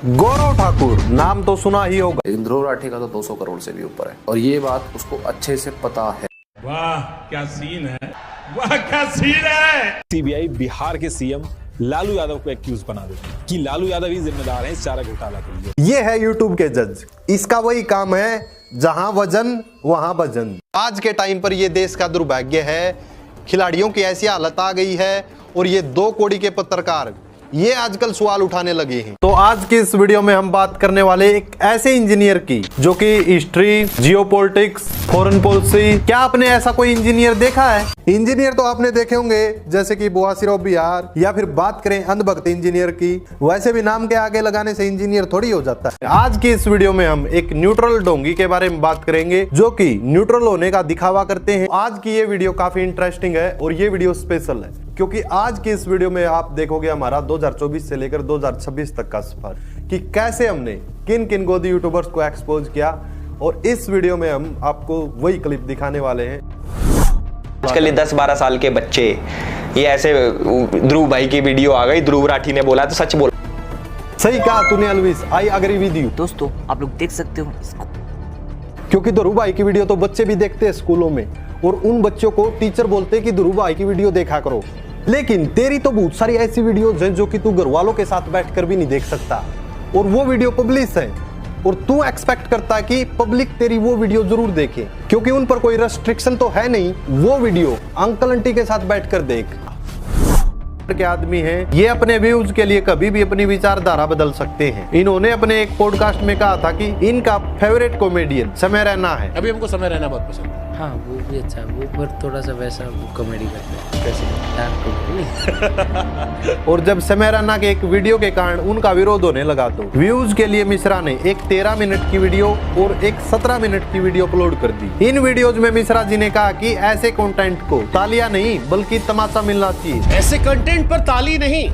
गौरव ठाकुर नाम तो सुना ही होगा, लेकिन ध्रुव राठी का तो 200 करोड़ से भी ऊपर है और ये बात उसको अच्छे से पता है। वाह क्या सीन है, वाह क्या सीन है। सीबीआई बिहार के सीएम लालू यादव को एक्यूज बना देती कि लालू यादव ही जिम्मेदार हैं इस चारा घोटाला के लिए। ये है यूट्यूब के जज, इसका वही काम है जहां वजन वहां भजन। आज के टाइम पर ये देश का दुर्भाग्य है, खिलाड़ियों की ऐसी हालत आ गई है और ये 2 कौड़ी के पत्रकार ये आजकल सवाल उठाने लगे हैं। तो आज की इस वीडियो में हम बात करने वाले एक ऐसे इंजीनियर की जो कि हिस्ट्री, जियोपॉलिटिक्स, फॉरेन पॉलिसी, क्या आपने ऐसा कोई इंजीनियर देखा है? इंजीनियर तो आपने देखे होंगे जैसे कि बुआसिरो बिहार, या फिर बात करें अंधभक्त इंजीनियर की, वैसे भी नाम के आगे लगाने से इंजीनियर थोड़ी हो जाता है। आज की इस वीडियो में हम एक न्यूट्रल डोंगी के बारे में बात करेंगे जो कि न्यूट्रल होने का दिखावा करते हैं। आज की ये वीडियो काफी इंटरेस्टिंग है और ये वीडियो स्पेशल है क्योंकि आज की इस वीडियो में आप देखोगे हमारा 2024 से लेकर 2026 तक का सफर कि कैसे हमने किन किन गोदी यूट्यूबर्स को एक्सपोज किया, और इस वीडियो में हम आपको वही क्लिप दिखाने वाले हैं। आजकल 10-12 साल के बच्चे ये ऐसे ध्रुव भाई की वीडियो आ गई, ध्रुव राठी ने बोला तो सच बोला। सही कहा तूने अलविस, आई एग्री विद यू। दोस्तों आप लोग देख सकते हो इसको, क्योंकि ध्रुव भाई की वीडियो तो बच्चे भी देखते हैं स्कूलों में और उन बच्चों को टीचर बोलते हैं कि ध्रुव भाई की वीडियो देखा करो। लेकिन तेरी तो बहुत सारी ऐसी वीडियोज हैं जो कि तू घर वालों के साथ बैठकर भी नहीं देख सकता और वो वीडियो पब्लिश है और तू एक्सपेक्ट करता है कि पब्लिक तेरी वो वीडियो जरूर देखे क्योंकि उन पर कोई रेस्ट्रिक्शन तो है नहीं। वो वीडियो अंकल आंटी के साथ बैठकर देख के आदमी हैं, ये अपने व्यूज के लिए कभी भी अपनी विचारधारा बदल सकते हैं। इन्होंने अपने एक पॉडकास्ट में कहा था कि इनका फेवरेट कॉमेडियन समय रैना है। अभी हमको समय रहना बहुत पसंद है। हाँ वो भी अच्छा है, वो पर थोड़ा सा वैसा कॉमेडी करते हैं, कैसे? Dark comedy. और जब समय रैना के एक वीडियो के कारण उनका विरोध होने लगा तो व्यूज के लिए मिश्रा ने एक 13 मिनट की वीडियो और एक 17 मिनट की वीडियो अपलोड कर दी। इन वीडियोज में मिश्रा जी ने कहा कि ऐसे कंटेंट को तालियां नहीं बल्कि तमाचा मिलना चाहिए। ऐसे कंटेंट पर ताली नहीं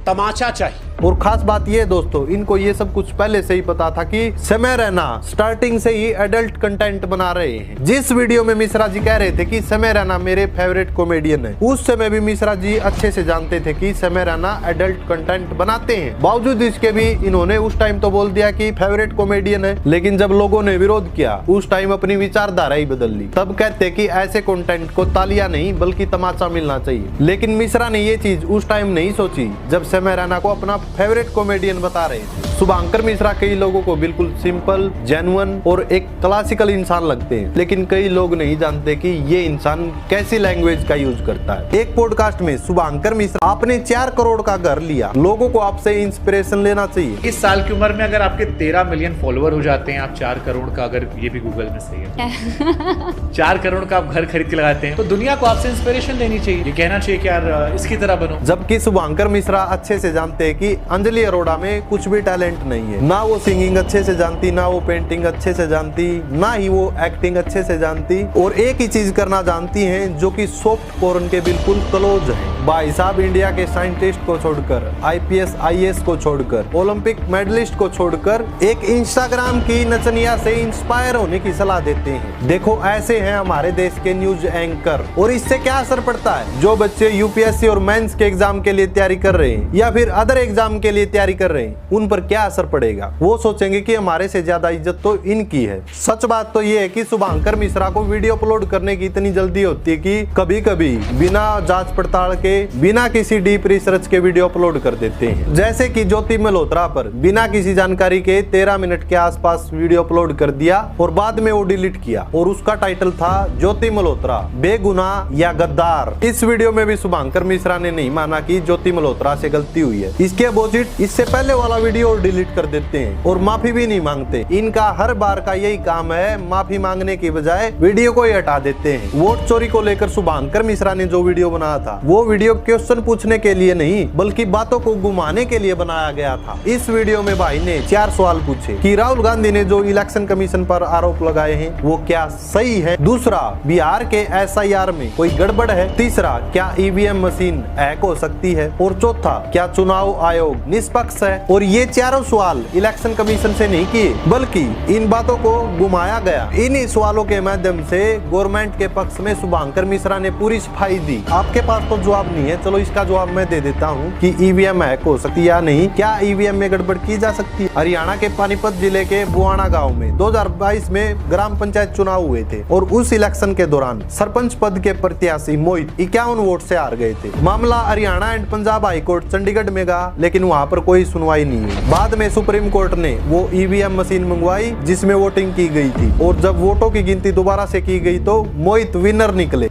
तमाचा चाहिए। और खास बात ये दोस्तों, इनको ये सब कुछ पहले से ही पता था कि समय रैना स्टार्टिंग से ही एडल्ट कंटेंट बना रहे हैं। जिस वीडियो में मिश्रा जी कह रहे थे कि समय रैना मेरे फेवरेट कॉमेडियन है, उस समय भी मिश्रा जी अच्छे से जानते थे कि समय रैना एडल्ट कंटेंट बनाते हैं। बावजूद इसके भी इन्होंने उस टाइम तो बोल दिया कि फेवरेट कॉमेडियन है, लेकिन जब लोगों ने विरोध किया उस टाइम अपनी विचारधारा ही बदल ली। तब कहते कि ऐसे कंटेंट को तालियां नहीं बल्कि तमाचा मिलना चाहिए। लेकिन मिश्रा ने ये चीज उस टाइम नहीं सोची जब समय रैना को अपना फेवरेट कॉमेडियन बता रहे थे। शुभांकर मिश्रा कई लोगों को बिल्कुल सिंपल, जेन्युइन और एक क्लासिकल इंसान लगते हैं, लेकिन कई लोग नहीं जानते कि ये इंसान कैसी लैंग्वेज का यूज करता है। एक पॉडकास्ट में शुभांकर मिश्रा आपने 4 करोड़ का घर लिया, लोगों को आपसे इंस्पिरेशन लेना चाहिए। इस साल की उम्र में अगर आपके 13 मिलियन फॉलोअर हो जाते हैं, आप 4 करोड़ का, अगर ये भी गूगल में सही है 4 करोड़ का आप घर खरीद के लगाते हैं तो दुनिया को आपसे इंस्पिरेशन लेनी चाहिए। ये कहना चाहिए कि यार इसकी तरह बनो। जबकि शुभांकर मिश्रा अच्छे से जानते हैं कि अंजलि अरोड़ा में कुछ भी टैलेंट नहीं है। ना वो सिंगिंग अच्छे से जानती, ना वो पेंटिंग अच्छे से जानती, ना ही वो एक्टिंग अच्छे से जानती, और एक ही चीज करना जानती हैं जो कि सॉफ्ट पोर्न के बिल्कुल क्लोज है। भाई साहब इंडिया के साइंटिस्ट को छोड़कर, IPS IAS को छोड़कर, ओलंपिक मेडलिस्ट को छोड़कर एक इंस्टाग्राम की नचनिया से इंस्पायर होने की सलाह देते हैं। देखो ऐसे हैं हमारे देश के न्यूज एंकर, और इससे क्या असर पड़ता है? जो बच्चे UPSC और मेंस के एग्जाम के लिए तैयारी कर रहे हैं या फिर अदर एग्जाम के लिए तैयारी कर रहे हैं, उन पर क्या असर पड़ेगा? वो सोचेंगे कि हमारे से ज्यादा इज्जत तो इनकी है। सच बात तो ये है कि शुभांकर मिश्रा को वीडियो अपलोड करने की इतनी जल्दी होती है कि कभी कभी बिना जांच पड़ताल के, बिना किसी डीप रिसर्च के वीडियो अपलोड कर देते हैं। जैसे कि ज्योति मल्होत्रा पर बिना किसी जानकारी के 13 मिनट के आसपास वीडियो अपलोड कर दिया और बाद में वो डिलीट किया, और उसका टाइटल था ज्योति मल्होत्रा बेगुनाह या गद्दार। इस वीडियो में भी शुभांकर मिश्रा ने नहीं माना कि ज्योति मल्होत्रा से गलती हुई है। इसके अपोजिट इससे पहले वाला वीडियो डिलीट कर देते हैं और माफी भी नहीं मांगते। इनका हर बार का यही काम है, माफी मांगने की बजाय वीडियो को ही हटा देते हैं। वोट चोरी को लेकर शुभांकर मिश्रा ने जो वीडियो बनाया था, वो वीडियो क्वेश्चन पूछने के लिए नहीं बल्कि बातों को घुमाने के लिए बनाया गया था। इस वीडियो में भाई ने 4 सवाल पूछे कि राहुल गांधी ने जो इलेक्शन कमीशन पर आरोप लगाए हैं वो क्या सही है? दूसरा, बिहार के SIR में कोई गड़बड़ है? तीसरा, क्या EVM मशीन हैक हो सकती है? और चौथा, क्या चुनाव आयोग निष्पक्ष है? और ये चारों सवाल इलेक्शन कमीशन से नहीं किए बल्कि इन बातों को घुमाया गया। इन्हीं सवालों के माध्यम से गवर्नमेंट के पक्ष में शुभांकर मिश्रा ने पूरी सफाई दी। आपके पास तो जवाब नहीं है। चलो इसका जवाब मैं दे देता हूँ कि ईवीएम हैक हो सकती है या नहीं। क्या ईवीएम में गड़बड़ की जा सकती है? हरियाणा के पानीपत जिले के बुआना गाँव में 2022 में ग्राम पंचायत चुनाव हुए थे और उस इलेक्शन के दौरान सरपंच पद के प्रत्याशी मोहित 51 वोट से हार गए थे। मामला Haryana and Punjab high court Chandigarh में गया, लेकिन वहां पर कोई सुनवाई नहीं हुई। बाद में सुप्रीम कोर्ट ने वो ईवीएम मशीन मंगवाई जिसमें वोटिंग की गई थी और जब वोटों की गिनती दोबारा से की गई तो मोहित विनर निकले।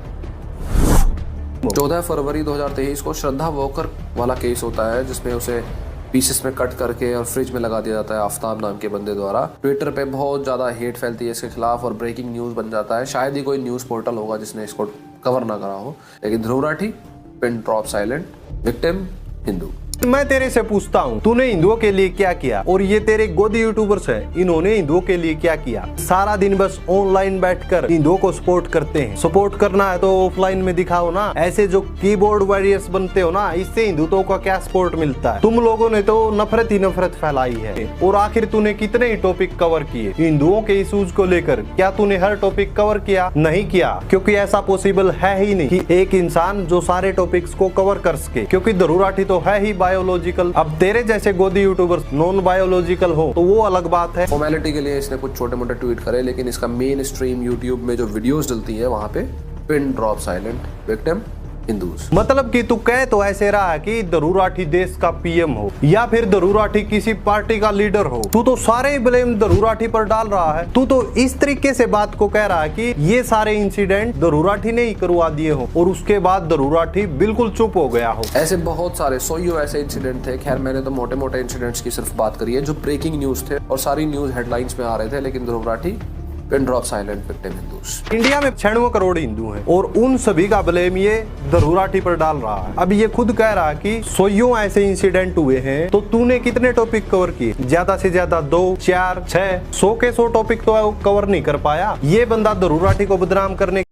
14 फरवरी 2023 को श्रद्धा वॉकर वाला केस होता है जिसमें उसे पीसेस में कट करके और फ्रिज में लगा दिया जाता है आफ्ताब नाम के बंदे द्वारा। ट्विटर पे बहुत ज़्यादा हेट फैलती है इसके खिलाफ और ब्रेकिंग न्यूज़ बन जाता है। शायद ही कोई न्यूज़ पोर्टल होगा जिसने इसको कवर ना करा हो, लेकिन Dhruv Rathee pin drop silent, victim Hindu. मैं तेरे से पूछता हूँ, तूने हिंदुओं के लिए क्या किया? और ये तेरे गोदी यूट्यूबर्स हैं, इन्होंने हिंदुओं के लिए क्या किया? सारा दिन बस ऑनलाइन बैठकर हिंदुओं को सपोर्ट करते हैं। सपोर्ट करना है तो ऑफलाइन में दिखाओ ना। ऐसे जो कीबोर्ड वॉरियर्स बनते हो ना, इससे हिंदुत्व का क्या सपोर्ट मिलता है? तुम लोगों ने तो नफरत ही नफरत फैलाई है। और आखिर तूने कितने ही टॉपिक कवर किए हिंदुओं के इश्यूज को लेकर? क्या तूने हर टॉपिक कवर किया? नहीं किया, क्योंकि ऐसा पॉसिबल है ही नहीं कि एक इंसान जो सारे टॉपिक्स को कवर कर सके, क्योंकि ध्रुव राठी तो है ही बायोलॉजिकल। अब तेरे जैसे गोदी यूट्यूबर्स नॉन बायोलॉजिकल हो तो वो अलग बात है। फॉर्मेलिटी के लिए इसने कुछ छोटे मोटे ट्वीट करे, लेकिन इसका मेन स्ट्रीम यूट्यूब में जो वीडियोस डलती है वहां पे pin drop silent, victim Hindus. मतलब कि तू कह तो ऐसे रहा है कि ध्रुव राठी देश का पीएम हो या फिर ध्रुव राठी किसी पार्टी का लीडर हो। तू तो सारे ही ब्लेम ध्रुव राठी पर डाल रहा है। तू तो इस तरीके से बात को कह रहा है कि ये सारे इंसिडेंट ध्रुव राठी ने ही करवा दिए हो और उसके बाद ध्रुव राठी बिल्कुल चुप हो गया हो। ऐसे बहुत सारे सोइयो ऐसे इंसिडेंट थे। खैर मैंने तो मोटे मोटे इंसिडेंट्स की सिर्फ बात करी है जो ब्रेकिंग न्यूज थे और सारी न्यूज हेडलाइंस में आ रहे थे, लेकिन Dhruv Rathee pin drop silent, victim Hindus. India में 96 करोड़ हिंदू हैं और उन सभी का ब्लेम ये ध्रुव राठी पर डाल रहा है। अब ये खुद कह रहा है कि सोइयों ऐसे इंसिडेंट हुए हैं, तो तूने कितने टॉपिक कवर किए? ज्यादा से ज्यादा 2, 4, 6, 100 के 100 टॉपिक तो कवर नहीं कर पाया। ये बंदा ध्रुव राठी को बदनाम करने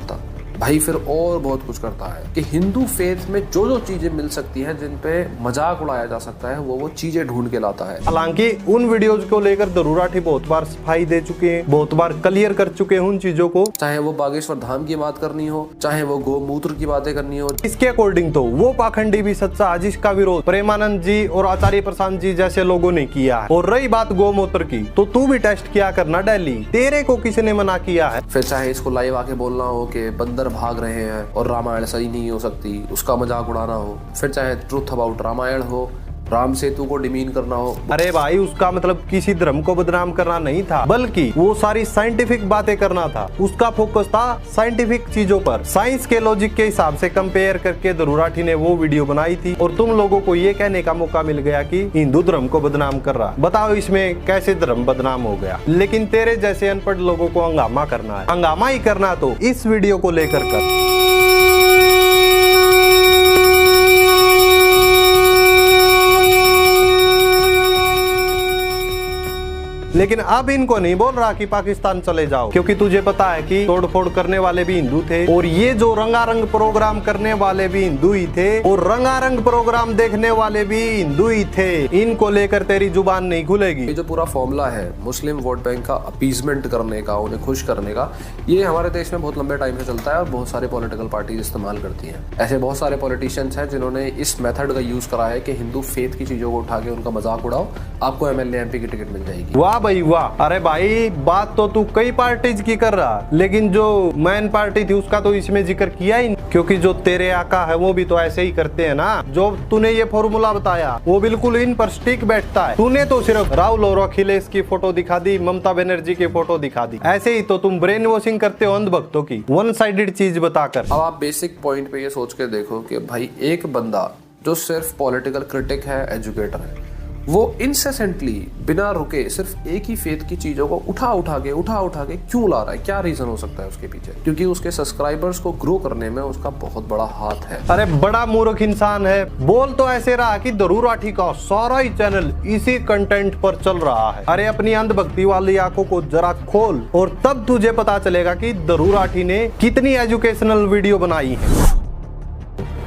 भाई फिर और बहुत कुछ करता है कि हिंदू फेथ में जो जो चीजें मिल सकती हैं जिन पे मजाक उड़ाया जा सकता है वो चीजें ढूंढ के लाता है। हालांकि उन वीडियोज को लेकर ध्रुव राठी बहुत बार सफाई दे चुके हैं, बहुत बार क्लियर कर चुके हैं उन चीजों को। चाहे वो बागेश्वर धाम की बात करनी हो, चाहे वो गोमूत्र की बातें करनी हो। इसके अकॉर्डिंग तो वो पाखंडी भी सच्चा जिसका विरोध प्रेमानंद जी और आचार्य प्रशांत जी जैसे लोगों ने किया है। और रही बात गोमूत्र की, तो तू भी टेस्ट किया करना डेली, तेरे को किसने मना किया है? फिर चाहे इसको लाइव आके बोलना हो कि बंदर भाग रहे हैं और रामायण सही नहीं हो सकती, उसका मजाक उड़ाना हो। फिर चाहे ट्रुथ अबाउट रामायण हो, राम सेतु को डिमीन करना हो। अरे भाई उसका मतलब किसी धर्म को बदनाम करना नहीं था, बल्कि वो सारी साइंटिफिक बातें करना था। उसका फोकस था साइंटिफिक चीजों पर, साइंस के लॉजिक के हिसाब से कंपेयर करके ध्रुव राठी ने वो वीडियो बनाई थी और तुम लोगों को ये कहने का मौका मिल गया कि हिंदू धर्म को बदनाम कर रहा। बताओ इसमें कैसे धर्म बदनाम हो गया? लेकिन तेरे जैसे अनपढ़ लोगों को हंगामा करना है, हंगामा ही करना तो इस वीडियो को लेकर कर। लेकिन अब इनको नहीं बोल रहा कि पाकिस्तान चले जाओ, क्योंकि तुझे पता है कि तोड़फोड़ करने वाले भी हिंदू थे और ये जो रंगारंग प्रोग्राम करने वाले भी हिंदू ही थे और रंगारंग प्रोग्राम देखने वाले भी हिंदू ही थे। इनको लेकर तेरी जुबान नहीं खुलेगी। ये जो पूरा फॉर्मूला है मुस्लिम वोट बैंक का अपीजमेंट करने का, उन्हें खुश करने का, ये हमारे देश में बहुत लंबे टाइम से चलता है और बहुत सारे पॉलिटिकल पार्टीज इस्तेमाल करती हैं। ऐसे बहुत सारे पॉलिटिशियंस हैं जिन्होंने इस मेथड का यूज करा है कि हिंदू फेथ की चीजों को उठा के उनका मजाक उड़ाओ, आपको एमएलए एमपी की टिकट मिल जाएगी। वाह भाई वाह। अरे भाई बात तो तू कई पार्टीज की कर रहा, लेकिन जो मेन पार्टी थी उसका तो इसमें जिक्र किया ही नहीं, क्योंकि जो तेरे आका है वो भी तो ऐसे ही करते हैं ना। जो तूने ये फॉर्मूला बताया वो बिल्कुल इन पर स्टिक बैठता है। तूने तो सिर्फ राहुल और अखिलेश की फोटो दिखा दी, ममता बनर्जी की फोटो दिखा दी। ऐसे ही तो तुम ब्रेन वॉशिंग करते हो अंधभक्तों की, वन साइडेड चीज बताकर। अब आप बेसिक पॉइंट पे ये सोच के देखो कि भाई एक बंदा जो सिर्फ पॉलिटिकल क्रिटिक है, एजुकेटर है, वो इंसेसेंटली बिना रुके सिर्फ एक ही फेथ की चीजों को उठा उठा के क्यों ला रहा है? क्या रीजन हो सकता है उसके पीछे? क्योंकि उसके सब्सक्राइबर्स को ग्रो करने में उसका बहुत बड़ा हाथ है। अरे बड़ा मूर्ख इंसान है। बोल तो ऐसे रहा कि ध्रुव राठी का सारा ही चैनल इसी कंटेंट पर चल रहा है। अरे अपनी अंधभक्ति वाली आंखों को जरा खोल और तब तुझे पता चलेगा कि ध्रुव राठी ने कितनी एजुकेशनल वीडियो बनाई है।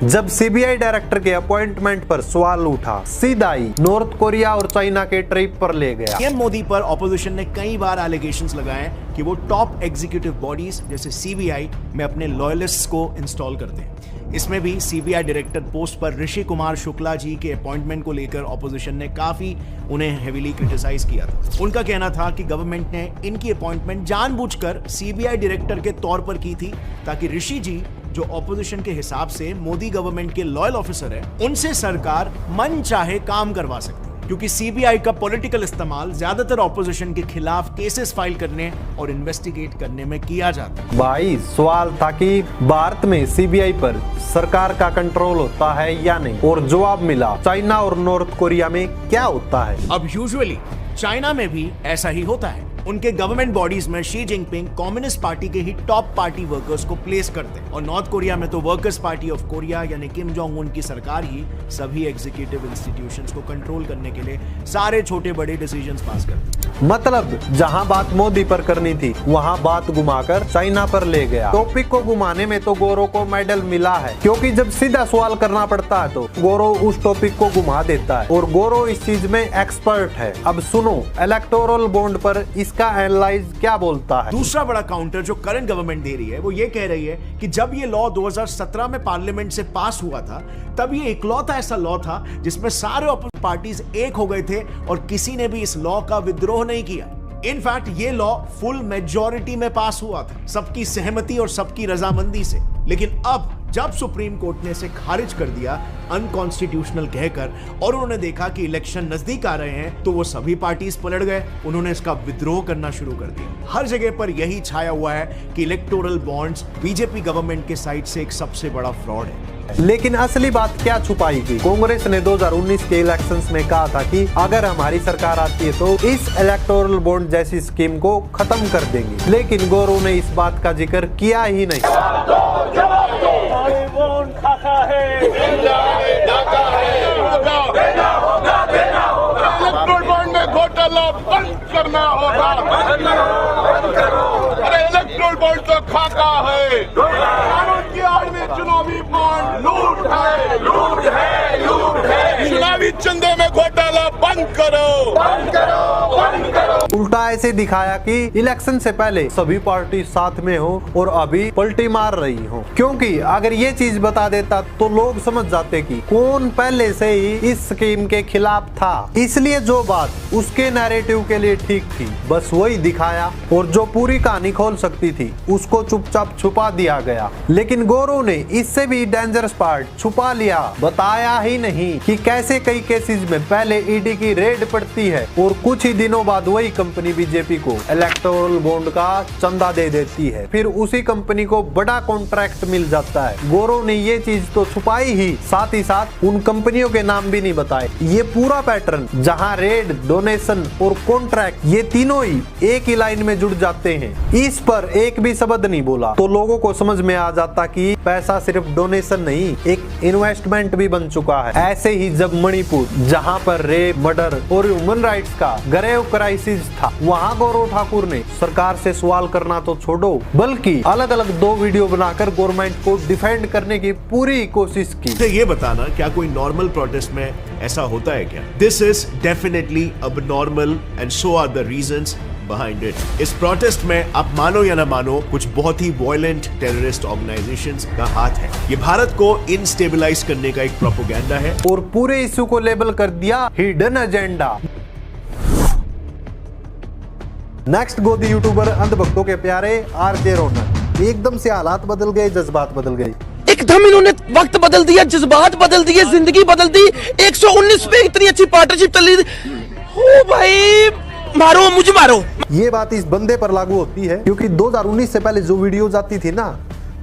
जब सीबीआई डायरेक्टर के अपॉइंटमेंट पर सवाल उठा, सीधा ही नॉर्थ कोरिया और चाइना के ट्रिप पर ले गया। पीएम मोदी पर ऑपोजिशन ने कई बार एलिगेशंस लगाए कि वो टॉप एग्जीक्यूटिव बॉडीज जैसे सीबीआई में अपने लॉयलिस्ट्स को इंस्टॉल करते हैं। इसमें भी सीबीआई डायरेक्टर पोस्ट पर ऋषि कुमार शुक्ला जी के अपॉइंटमेंट को लेकर ऑपोजिशन ने काफी उन्हें हेवीली क्रिटिसाइज किया था। उनका कहना था कि गवर्नमेंट ने इनकी अपॉइंटमेंट जानबूझकर सीबीआई डायरेक्टर के तौर पर की थी ताकि ऋषि जी, जो ऑपोजिशन के हिसाब से मोदी गवर्नमेंट के लॉयल ऑफिसर है, उनसे सरकार मन चाहे काम करवा सकती, क्योंकि सीबीआई का पॉलिटिकल इस्तेमाल ज्यादातर ऑपोजिशन के खिलाफ केसेस फाइल करने और इन्वेस्टिगेट करने में किया जाता है। भाई सवाल था कि भारत में सीबीआई पर सरकार का कंट्रोल होता है या नहीं, और जवाब मिला चाइना और नॉर्थ कोरिया में क्या होता है। अब यूजुअली चाइना में भी ऐसा ही होता है। उनके गवर्नमेंट बॉडीज में शी जिनपिंग कम्युनिस्ट पार्टी के ही टॉप पार्टी वर्कर्स को प्लेस करते हैं, और नॉर्थ कोरिया में तो वर्कर्स पार्टी ऑफ कोरिया यानी किम जोंग उन की सरकार ही सभी एग्जीक्यूटिव इंस्टीट्यूशंस को कंट्रोल करने के लिए सारे छोटे बड़े डिसीजंस पास करते हैं। मतलब जहां बात मोदी पर करनी थी वहां बात घुमाकर चाइना पर ले गया। टॉपिक को घुमाने में तो गौरव को मेडल मिला है, क्योंकि जब सीधा सवाल करना पड़ता है तो गौरव उस टॉपिक को घुमा देता है, और गौरव इस चीज में एक्सपर्ट है। अब सुनो इलेक्टोरल बॉन्ड पर इसका एनालाइज क्या बोलता है। दूसरा बड़ा काउंटर जो करंट गवर्नमेंट दे रही है वो ये कह रही है कि जब ये लॉ 2017 में पार्लियामेंट से पास हुआ था, तब ये इकलौता ऐसा लॉ था जिसमें सारे अपोजिशन पार्टीज एक हो गए थे और किसी ने भी इस लॉ का विद्रोह नहीं किया। इनफैक्ट ये लॉ फुल मेजॉरिटी में पास हुआ था, सबकी सहमति और सबकी रजामंदी से। लेकिन अब जब सुप्रीम कोर्ट ने इसे खारिज कर दिया अनकॉन्स्टिट्यूशनल कहकर, और उन्होंने देखा कि इलेक्शन नजदीक आ रहे हैं, तो वो सभी पार्टीज पलट गए, उन्होंने इसका विद्रोह करना शुरू कर दिया। हर जगह पर यही छाया हुआ है कि इलेक्टोरल बॉन्ड्स बीजेपी गवर्नमेंट के साइड से एक सबसे बड़ा फ्रॉड है। लेकिन असली बात क्या छुपाई गई। कांग्रेस ने 2019 के इलेक्शंस में कहा था कि अगर हमारी सरकार आती है तो इस इलेक्टोरल बॉन्ड जैसी स्कीम को खत्म कर देंगे, लेकिन गौरव ने इस बात का जिक्र किया ही नहीं। इलेक्टोरल बॉन्ड में घोटाला बंद करना होगा। अरे इलेक्टोरल बॉन्ड तो खाका है, कानून की आड़ में चुनावी बॉन्ड लूट है, लूट है, लूट है। चुनावी चंदे में घोटाला बंद करो, बंद करो, बंद करो। उल्टा ऐसे दिखाया कि इलेक्शन से पहले सभी पार्टी साथ में हो और अभी पलटी मार रही हो, क्योंकि अगर ये चीज बता देता तो लोग समझ जाते कि कौन पहले से ही इस स्कीम के खिलाफ था। इसलिए जो बात उसके नैरेटिव के लिए ठीक थी बस वही दिखाया, और जो पूरी कहानी खोल सकती थी उसको चुपचाप छुपा दिया गया। लेकिन गौरव ने इससे भी डेंजरस पार्ट छुपा लिया, बताया ही नहीं कि कैसे कई केसेस में पहले ईडी की रेड पड़ती है और कुछ ही दिनों बाद वही कंपनी बीजेपी को इलेक्टोरल बॉन्ड का चंदा दे देती है, फिर उसी कंपनी को बड़ा कॉन्ट्रैक्ट मिल जाता है। गौरव ने ये चीज तो छुपाई ही साथ उन कंपनियों के नाम भी नहीं बताए। ये पूरा पैटर्न जहां रेड, डोनेशन और कॉन्ट्रैक्ट ये तीनों ही एक ही लाइन में जुड़ जाते हैं, इस पर एक भी शब्द नहीं बोला तो लोगों को समझ में आ जाता कि पैसा सिर्फ डोनेशन नहीं एक इन्वेस्टमेंट भी बन चुका है। ऐसे ही जब मणिपुर जहां पर रेप, मर्डर और ह्यूमन राइट्स का ग्रेव क्राइसिस था, वहां गौरव ठाकुर ने सरकार से सवाल करना तो छोड़ो बल्कि अलग अलग 2 वीडियो बनाकर गवर्नमेंट को डिफेंड करने की पूरी कोशिश की। तो ये बताना क्या कोई नॉर्मल प्रोटेस्ट में ऐसा होता है क्या? This is definitely abnormal and so are the reasons behind it. इस प्रोटेस्ट में आप मानो या ना मानो कुछ बहुत ही वायलेंट टेररिस्ट ऑर्गेनाइजेशंस का हाथ है। ये भारत को इनस्टेबलाइज करने का एक प्रोपेगेंडा है और पूरे इश्यू को लेबल कर दिया हिडन एजेंडा। नेक्स्ट गोदी यूट्यूबर अंधभक्तों के प्यारे आरजे रौनक। एकदम से हालात बदल गए, जज्बात बदल गए, एकदम इन्होंने वक्त बदल दिया, जज्बात बदल दिए, जिंदगी बदल दी। 119 पे इतनी अच्छी पार्टनरशिप चल रही थी। ओ भाई मारो मुझे मारो। ये बात इस बंदे पर लागू होती है क्योंकि 2019 से पहले जो वीडियोज आती थी ना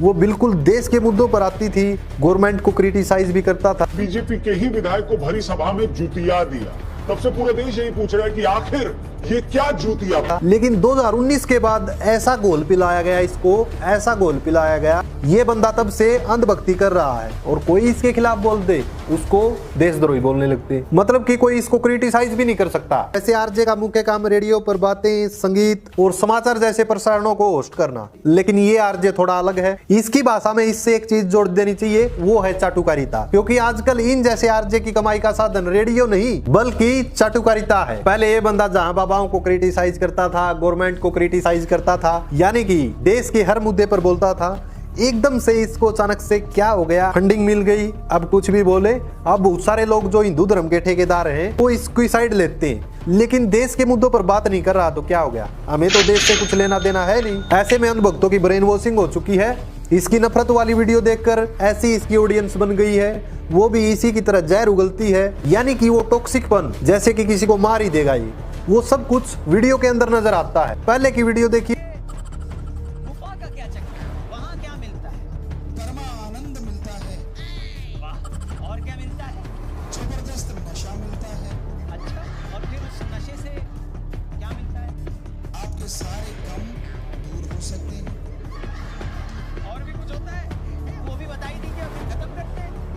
वो बिल्कुल देश के मुद्दों पर आती थी, गवर्नमेंट को क्रिटिसाइज भी करता था। बीजेपी के ही विधायक को भरी सभा में जूतिया दिया, तब से पूरा देश यही पूछ रहा है कि आखिर ये क्या जूतिया था। लेकिन 2019 के बाद ऐसा घोल पिलाया गया, इसको ऐसा घोल पिलाया गया, ये बंदा तब से अंधभक्ति कर रहा है और कोई इसके खिलाफ बोल दे उसको देशद्रोही बोलने लगते, मतलब कि कोई इसको क्रिटिसाइज भी नहीं कर सकता। ऐसे आरजे का मुख्य काम रेडियो पर बातें, संगीत और समाचार जैसे प्रसारणों को होस्ट करना, लेकिन ये आरजे थोड़ा अलग है। इसकी भाषा में इससे एक चीज जोड़ देनी चाहिए, वो है चाटुकारिता, क्योंकि आजकल इन जैसे आरजे की कमाई का साधन रेडियो नहीं बल्कि चाटुकारिता है। पहले ये बंदा जहां बाबाओं को क्रिटिसाइज करता था, गवर्नमेंट को क्रिटिसाइज करता था, यानी कि देश के हर मुद्दे पर बोलता था, एकदम से इसको अचानक से क्या हो गया, फंडिंग मिल गई, अब कुछ भी बोले। अब बहुत सारे लोग जो हिंदू धर्म के ठेकेदार हैं वो इसकी साइड लेते हैं, लेकिन देश के मुद्दों पर बात नहीं कर रहा तो क्या हो गया, हमें तो देश से कुछ लेना देना है नहीं। ऐसे में अंधभक्तों की ब्रेन वॉशिंग हो चुकी है। इसकी नफरत वाली वीडियो देखकर ऐसी इसकी ऑडियंस बन गई है, वो भी इसी की तरह जहर उगलती है, यानी कि वो टॉक्सिकपन, जैसे कि किसी को मार ही देगा ये, वो सब कुछ वीडियो के अंदर नजर आता है। पहले की वीडियो देखिए।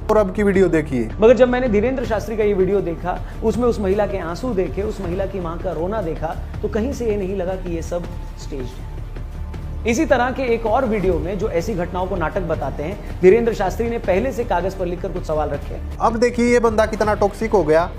और अब की वीडियो देखिए। मगर जब मैंने धीरेन्द्र शास्त्री का ये वीडियो देखा, उसमें उस महिला के आंसू देखे, उस महिला की मां का रोना देखा, तो कहीं से ये नहीं लगा कि ये सब स्टेज्ड है। इसी तरह के एक और वीडियो में जो ऐसी घटनाओं को नाटक बताते हैं, धीरेन्द्र शास्त्री ने पहले से कागज पर लिखकर कुछ सवाल रखे। अब देखिए ये बंदा कितना टॉक्सिक हो गया,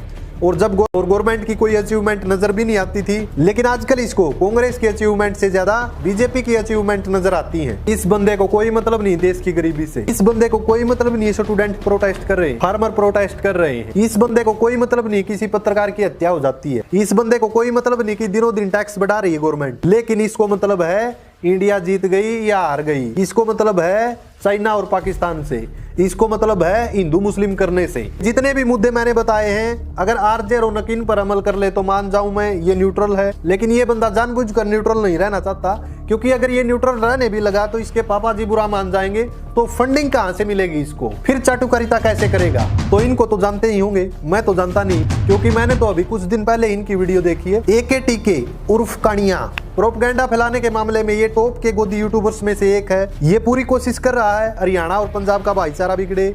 और जब गवर्नमेंट की कोई अचीवमेंट नजर भी नहीं आती थी, लेकिन आजकल इसको कांग्रेस की अचीवमेंट से ज्यादा बीजेपी की अचीवमेंट नजर आती है। इस बंदे को कोई मतलब नहीं देश की गरीबी से, इस बंदे को कोई मतलब नहीं स्टूडेंट प्रोटेस्ट कर रहे हैं, फार्मर प्रोटेस्ट कर रहे हैं, इस बंदे को कोई मतलब नहीं किसी पत्रकार की हत्या हो जाती है, इस बंदे को कोई मतलब नहीं कि दिनों दिन टैक्स बढ़ा रही है गवर्नमेंट, लेकिन इसको मतलब है इंडिया जीत गई या हार गई, इसको मतलब है चाइना और पाकिस्तान से, इसको मतलब है हिंदू मुस्लिम करने से। जितने भी मुद्दे मैंने बताए हैं, अगर आरजे रोनकिन पर अमल कर ले तो मान जाऊं मैं ये न्यूट्रल है, लेकिन ये बंदा जानबूझकर न्यूट्रल नहीं रहना चाहता, क्योंकि अगर ये न्यूट्रल रहने भी लगा तो इसके पापा जी बुरा मान जाएंगे, तो फंडिंग कहां से मिलेगी इसको, फिर चाटुकारिता कैसे करेगा। तो इनको तो जानते ही होंगे, मैं तो जानता नहीं, क्योंकि मैंने तो अभी कुछ दिन पहले इनकी वीडियो देखी है। AKTK उर्फ कानिया प्रोपगेंडा फैलाने के मामले में ये टॉप के गोदी यूट्यूबर्स में से एक है। ये पूरी कोशिश कर रहा है हरियाणा और पंजाब का भाईचारा बिगड़े,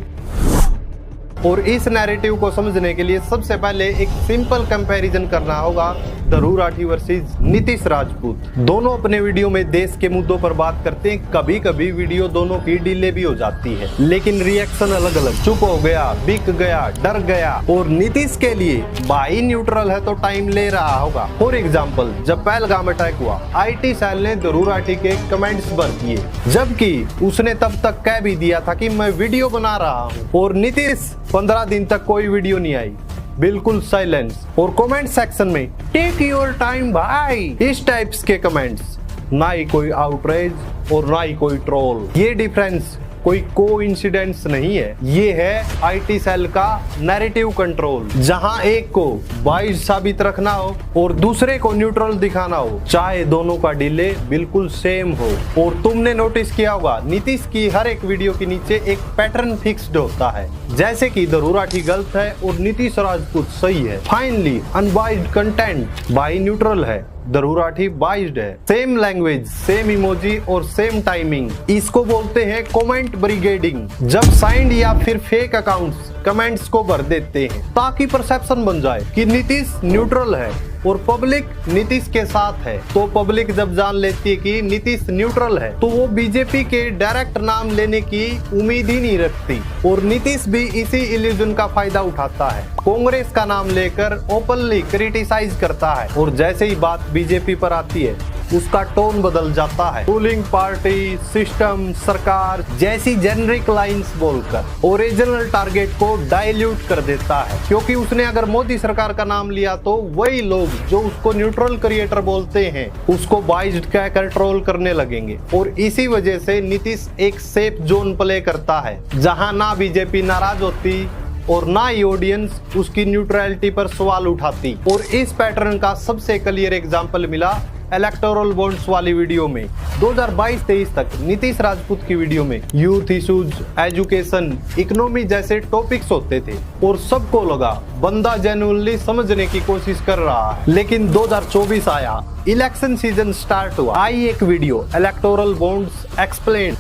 और इस नैरेटिव को समझने के लिए सबसे पहले एक सिंपल कंपैरिजन करना होगा ध्रुव राठी वर्सेस नीतीश राजपूत। दोनों अपने वीडियो में देश के मुद्दों पर बात करते हैं, कभी कभी वीडियो दोनों की डिले भी हो जाती है, लेकिन रिएक्शन अलग अलग, चुप हो गया, बिक गया, डर गया। और नीतीश के लिए भाई न्यूट्रल है तो टाइम ले रहा होगा। फॉर एग्जाम्पल, जब पहलगाम अटैक हुआ, IT सेल ने ध्रुव राठी के कमेंट्स भर दिए, जबकि उसने तब तक कह भी दिया था कि मैं वीडियो बना रहा हूँ, और नीतीश 15 दिन तक कोई वीडियो नहीं आई, बिल्कुल साइलेंस। और कमेंट सेक्शन में टेक योर टाइम भाई, इस टाइप्स के कमेंट्स, ना ही कोई आउटरेज और ना ही कोई ट्रोल। ये डिफरेंस कोई कोइंसिडेंस नहीं है, ये है IT सेल का नैरेटिव कंट्रोल, जहां एक को बाइस साबित रखना हो और दूसरे को न्यूट्रल दिखाना हो, चाहे दोनों का डिले बिल्कुल सेम हो। और तुमने नोटिस किया होगा नीतीश की हर एक वीडियो के नीचे एक पैटर्न फिक्स्ड होता है, जैसे कि ध्रुव राठी गलत है और नीतीश राजपूत सही है। फाइनली अनबाइस्ड कंटेंट भाई न्यूट्रल है, ध्रुव राठी बाइस्ड है। सेम लैंग्वेज, सेम इमोजी और सेम टाइमिंग, इसको बोलते हैं कमेंट ब्रिगेडिंग। जब साइंड या फिर फेक अकाउंट्स कमेंट्स को भर देते हैं ताकि परसेप्शन बन जाए कि नीतीश न्यूट्रल है और पब्लिक नीतीश के साथ है, तो पब्लिक जब जान लेती है कि नीतीश न्यूट्रल है तो वो बीजेपी के डायरेक्ट नाम लेने की उम्मीद ही नहीं रखती, और नीतीश भी इसी इल्यूजन का फायदा उठाता है, कांग्रेस का नाम लेकर ओपनली क्रिटिसाइज करता है, और जैसे ही बात बीजेपी पर आती है उसका टोन बदल जाता है, रूलिंग पार्टी, सिस्टम, सरकार जैसी जेनरिक लाइंस बोलकर ओरिजिनल टारगेट को डाइल्यूट कर देता है। क्योंकि उसने अगर मोदी सरकार का नाम लिया तो वही लोग जो उसको न्यूट्रल क्रिएटर बोलते हैं उसको बाइस्ड कहकर ट्रोल करने लगेंगे, और इसी वजह से नीतीश एक सेफ जोन प्ले करता है, जहां ना बीजेपी नाराज होती और ना ही ऑडियंस उसकी न्यूट्रलिटी पर सवाल उठाती। और इस पैटर्न का सबसे क्लियर एग्जांपल मिला इलेक्टोरल बॉन्ड्स वाली वीडियो में। 2022-23 तक नीतीश राजपूत की वीडियो में यूथ इश्यूज, एजुकेशन, इकोनॉमी जैसे टॉपिक्स होते थे, और सबको लगा बंदा जेन्युइनली समझने की कोशिश कर रहा है। लेकिन 2024 आया, इलेक्शन सीजन स्टार्ट हुआ, आई एक video electoral bonds explain.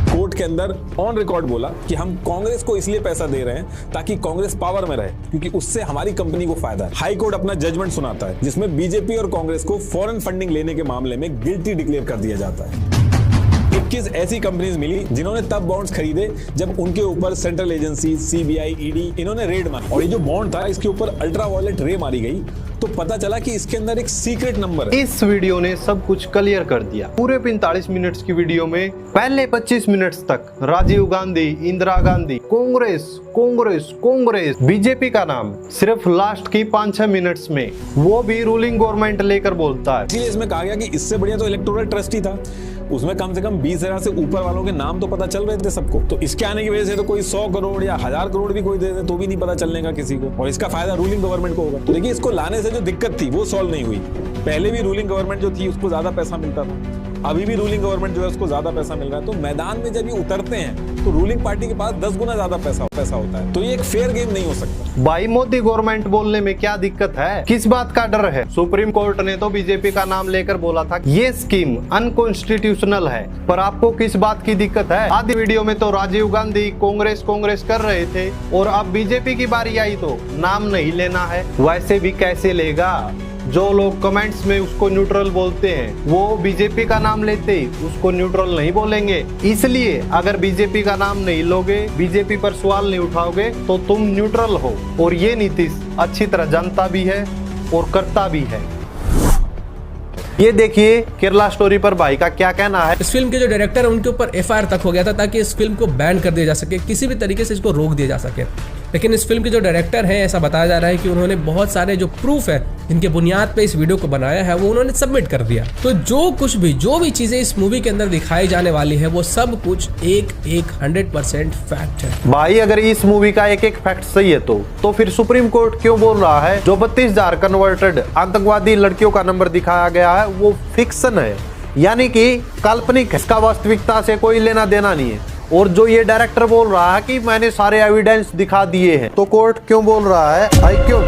Court के अंदर ऑन रिकॉर्ड बोला कि हम कांग्रेस को इसलिए पैसा दे रहे हैं ताकि कांग्रेस पावर में रहे, क्योंकि उससे हमारी कंपनी को फायदा है। हाई कोर्ट अपना जजमेंट सुनाता है जिसमें बीजेपी और कांग्रेस को फॉरेन फंडिंग लेने के मामले में गिल्टी डिक्लेयर कर दिया जाता है। 21 ऐसी कंपनीज मिली जिन्होंने तब बॉन्ड्स खरीदे जब उनके ऊपर सेंट्रल एजेंसी, सीबीआई, ईडी इन्होंने रेड मारी। और ये जो बॉन्ड था इसके ऊपर अल्ट्रावायलेट रे मारी गई, तो पता चला कि इसके अंदर एक सीक्रेट नंबर है। इस वीडियो ने सब कुछ क्लियर कर दिया। पूरे 45 मिनट्स की वीडियो में पहले 25 मिनट्स तक राजीव गांधी, इंदिरा गांधी, कांग्रेस कांग्रेस कांग्रेस, बीजेपी का नाम सिर्फ लास्ट की 5-6 मिनट्स में, वो भी रूलिंग गवर्नमेंट लेकर बोलता है। इसलिए इसमें कहा गया कि इससे बढ़िया तो इलेक्टोरल ट्रस्ट ही था, उसमें कम से कम 20,000 से ऊपर वालों के नाम तो पता चल रहे थे सबको। तो इसके आने की वजह से तो कोई 100 करोड़ या 1000 करोड़ भी कोई दे दे तो भी नहीं पता चलने का किसी को, और इसका फायदा रूलिंग गवर्नमेंट को होगा। तो देखिए, इसको लाने से जो दिक्कत थी वो सॉल्व नहीं हुई। पहले भी रूलिंग गवर्नमेंट जो थी उसको ज्यादा पैसा मिलता था, अभी भी रूलिंग गवर्नमेंट जो है उसको ज्यादा पैसा मिल रहा है। तो मैदान में जब ये उतरते हैं तो रूलिंग पार्टी के पास 10 गुना ज्यादा पैसा होता है। तो ये एक फेयर गेम नहीं हो सकता। भाई मोदी गवर्नमेंट बोलने में क्या दिक्कत है, किस बात का डर है? सुप्रीम कोर्ट ने तो बीजेपी का नाम लेकर बोला था ये स्कीम अनकॉन्स्टिट्यूशनल है, पर आपको किस बात की दिक्कत है? आधी वीडियो में तो राजीव गांधी कांग्रेस कांग्रेस कर रहे थे, और अब बीजेपी की बारी आई तो नाम नहीं लेना है। वैसे भी कैसे लेगा? जो लोग कमेंट्स में उसको न्यूट्रल बोलते हैं वो बीजेपी का नाम लेते उसको न्यूट्रल नहीं बोलेंगे। इसलिए अगर बीजेपी का नाम नहीं लोगे, बीजेपी पर सवाल नहीं उठाओगे, तो तुम न्यूट्रल हो। और ये नीतीश अच्छी तरह जानता भी है और करता भी है। ये देखिए केरला स्टोरी पर भाई का क्या कहना है। इस फिल्म के जो डायरेक्टर है उनके ऊपर एफआईआर तक हो गया था ताकि इस फिल्म को बैन कर दिया जा सके, किसी भी तरीके से इसको रोक दिया जा सके। लेकिन इस फिल्म के जो डायरेक्टर हैं, ऐसा बताया जा रहा है कि उन्होंने बहुत सारे जो प्रूफ है जिनके बुनियाद पे इस वीडियो को बनाया है वो उन्होंने सबमिट कर दिया। तो जो भी चीजें इस मूवी के अंदर दिखाई जाने वाली है वो सब कुछ 100% फैक्ट है। भाई अगर इस मूवी का एक फैक्ट सही है तो फिर सुप्रीम कोर्ट क्यों बोल रहा है जो 32,000 कन्वर्टेड आतंकवादी लड़कियों का नंबर दिखाया गया है वो फिक्शन है, यानी कि काल्पनिक, इसका वास्तविकता से कोई लेना देना नहीं है। और जो ये डायरेक्टर बोल रहा है कि मैंने सारे एविडेंस दिखा दिए हैं, तो कोर्ट क्यों बोल रहा है आई क्यों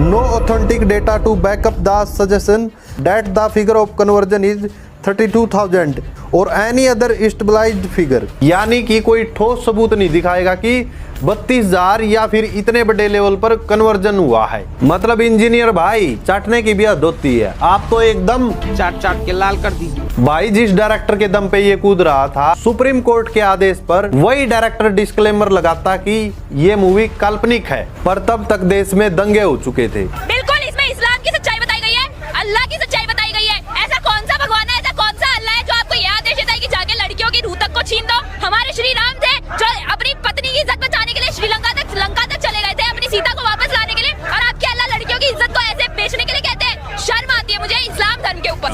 no authentic data to backup the suggestion that the figure of conversion is 32,000 और एनी अदर स्टेबलाइज्ड फिगर, यानी कि कोई ठोस सबूत नहीं दिखाएगा कि 32,000 या फिर इतने बड़े लेवल पर कन्वर्जन हुआ है। मतलब इंजीनियर भाई चाटने की भी हद होती है, आप तो एकदम चाट के लाल कर दीजिए। भाई जिस डायरेक्टर के दम पे ये कूद रहा था सुप्रीम कोर्ट के आदेश पर, वही डायरेक्टर डिस्क्लेमर लगाता कि ये मूवी काल्पनिक है, पर तब तक देश में दंगे हो चुके थे। बिल्कुल इसमें इस्लाम की सच्चाई बताई गई है, अल्लाह की सच्चाई बताई गई है। ऐसा कौन सा भगवान है, ऐसा कौन सा अल्लाह है जो आपको यह आदेश देता है कि जाके लड़कियों की रूह तक को छीन दो? हमारे श्री राम थे जो अपनी पत्नी की इज्जत बचाने के लिए श्रीलंका तक चले गए थे अपनी सीता को वापस लाने के लिए, और आपके अल्लाह लड़कियों की इज्जत को ऐसे बेचने के लिए कहते हैं? शर्म आती है मुझे इस्लाम धर्म के ऊपर।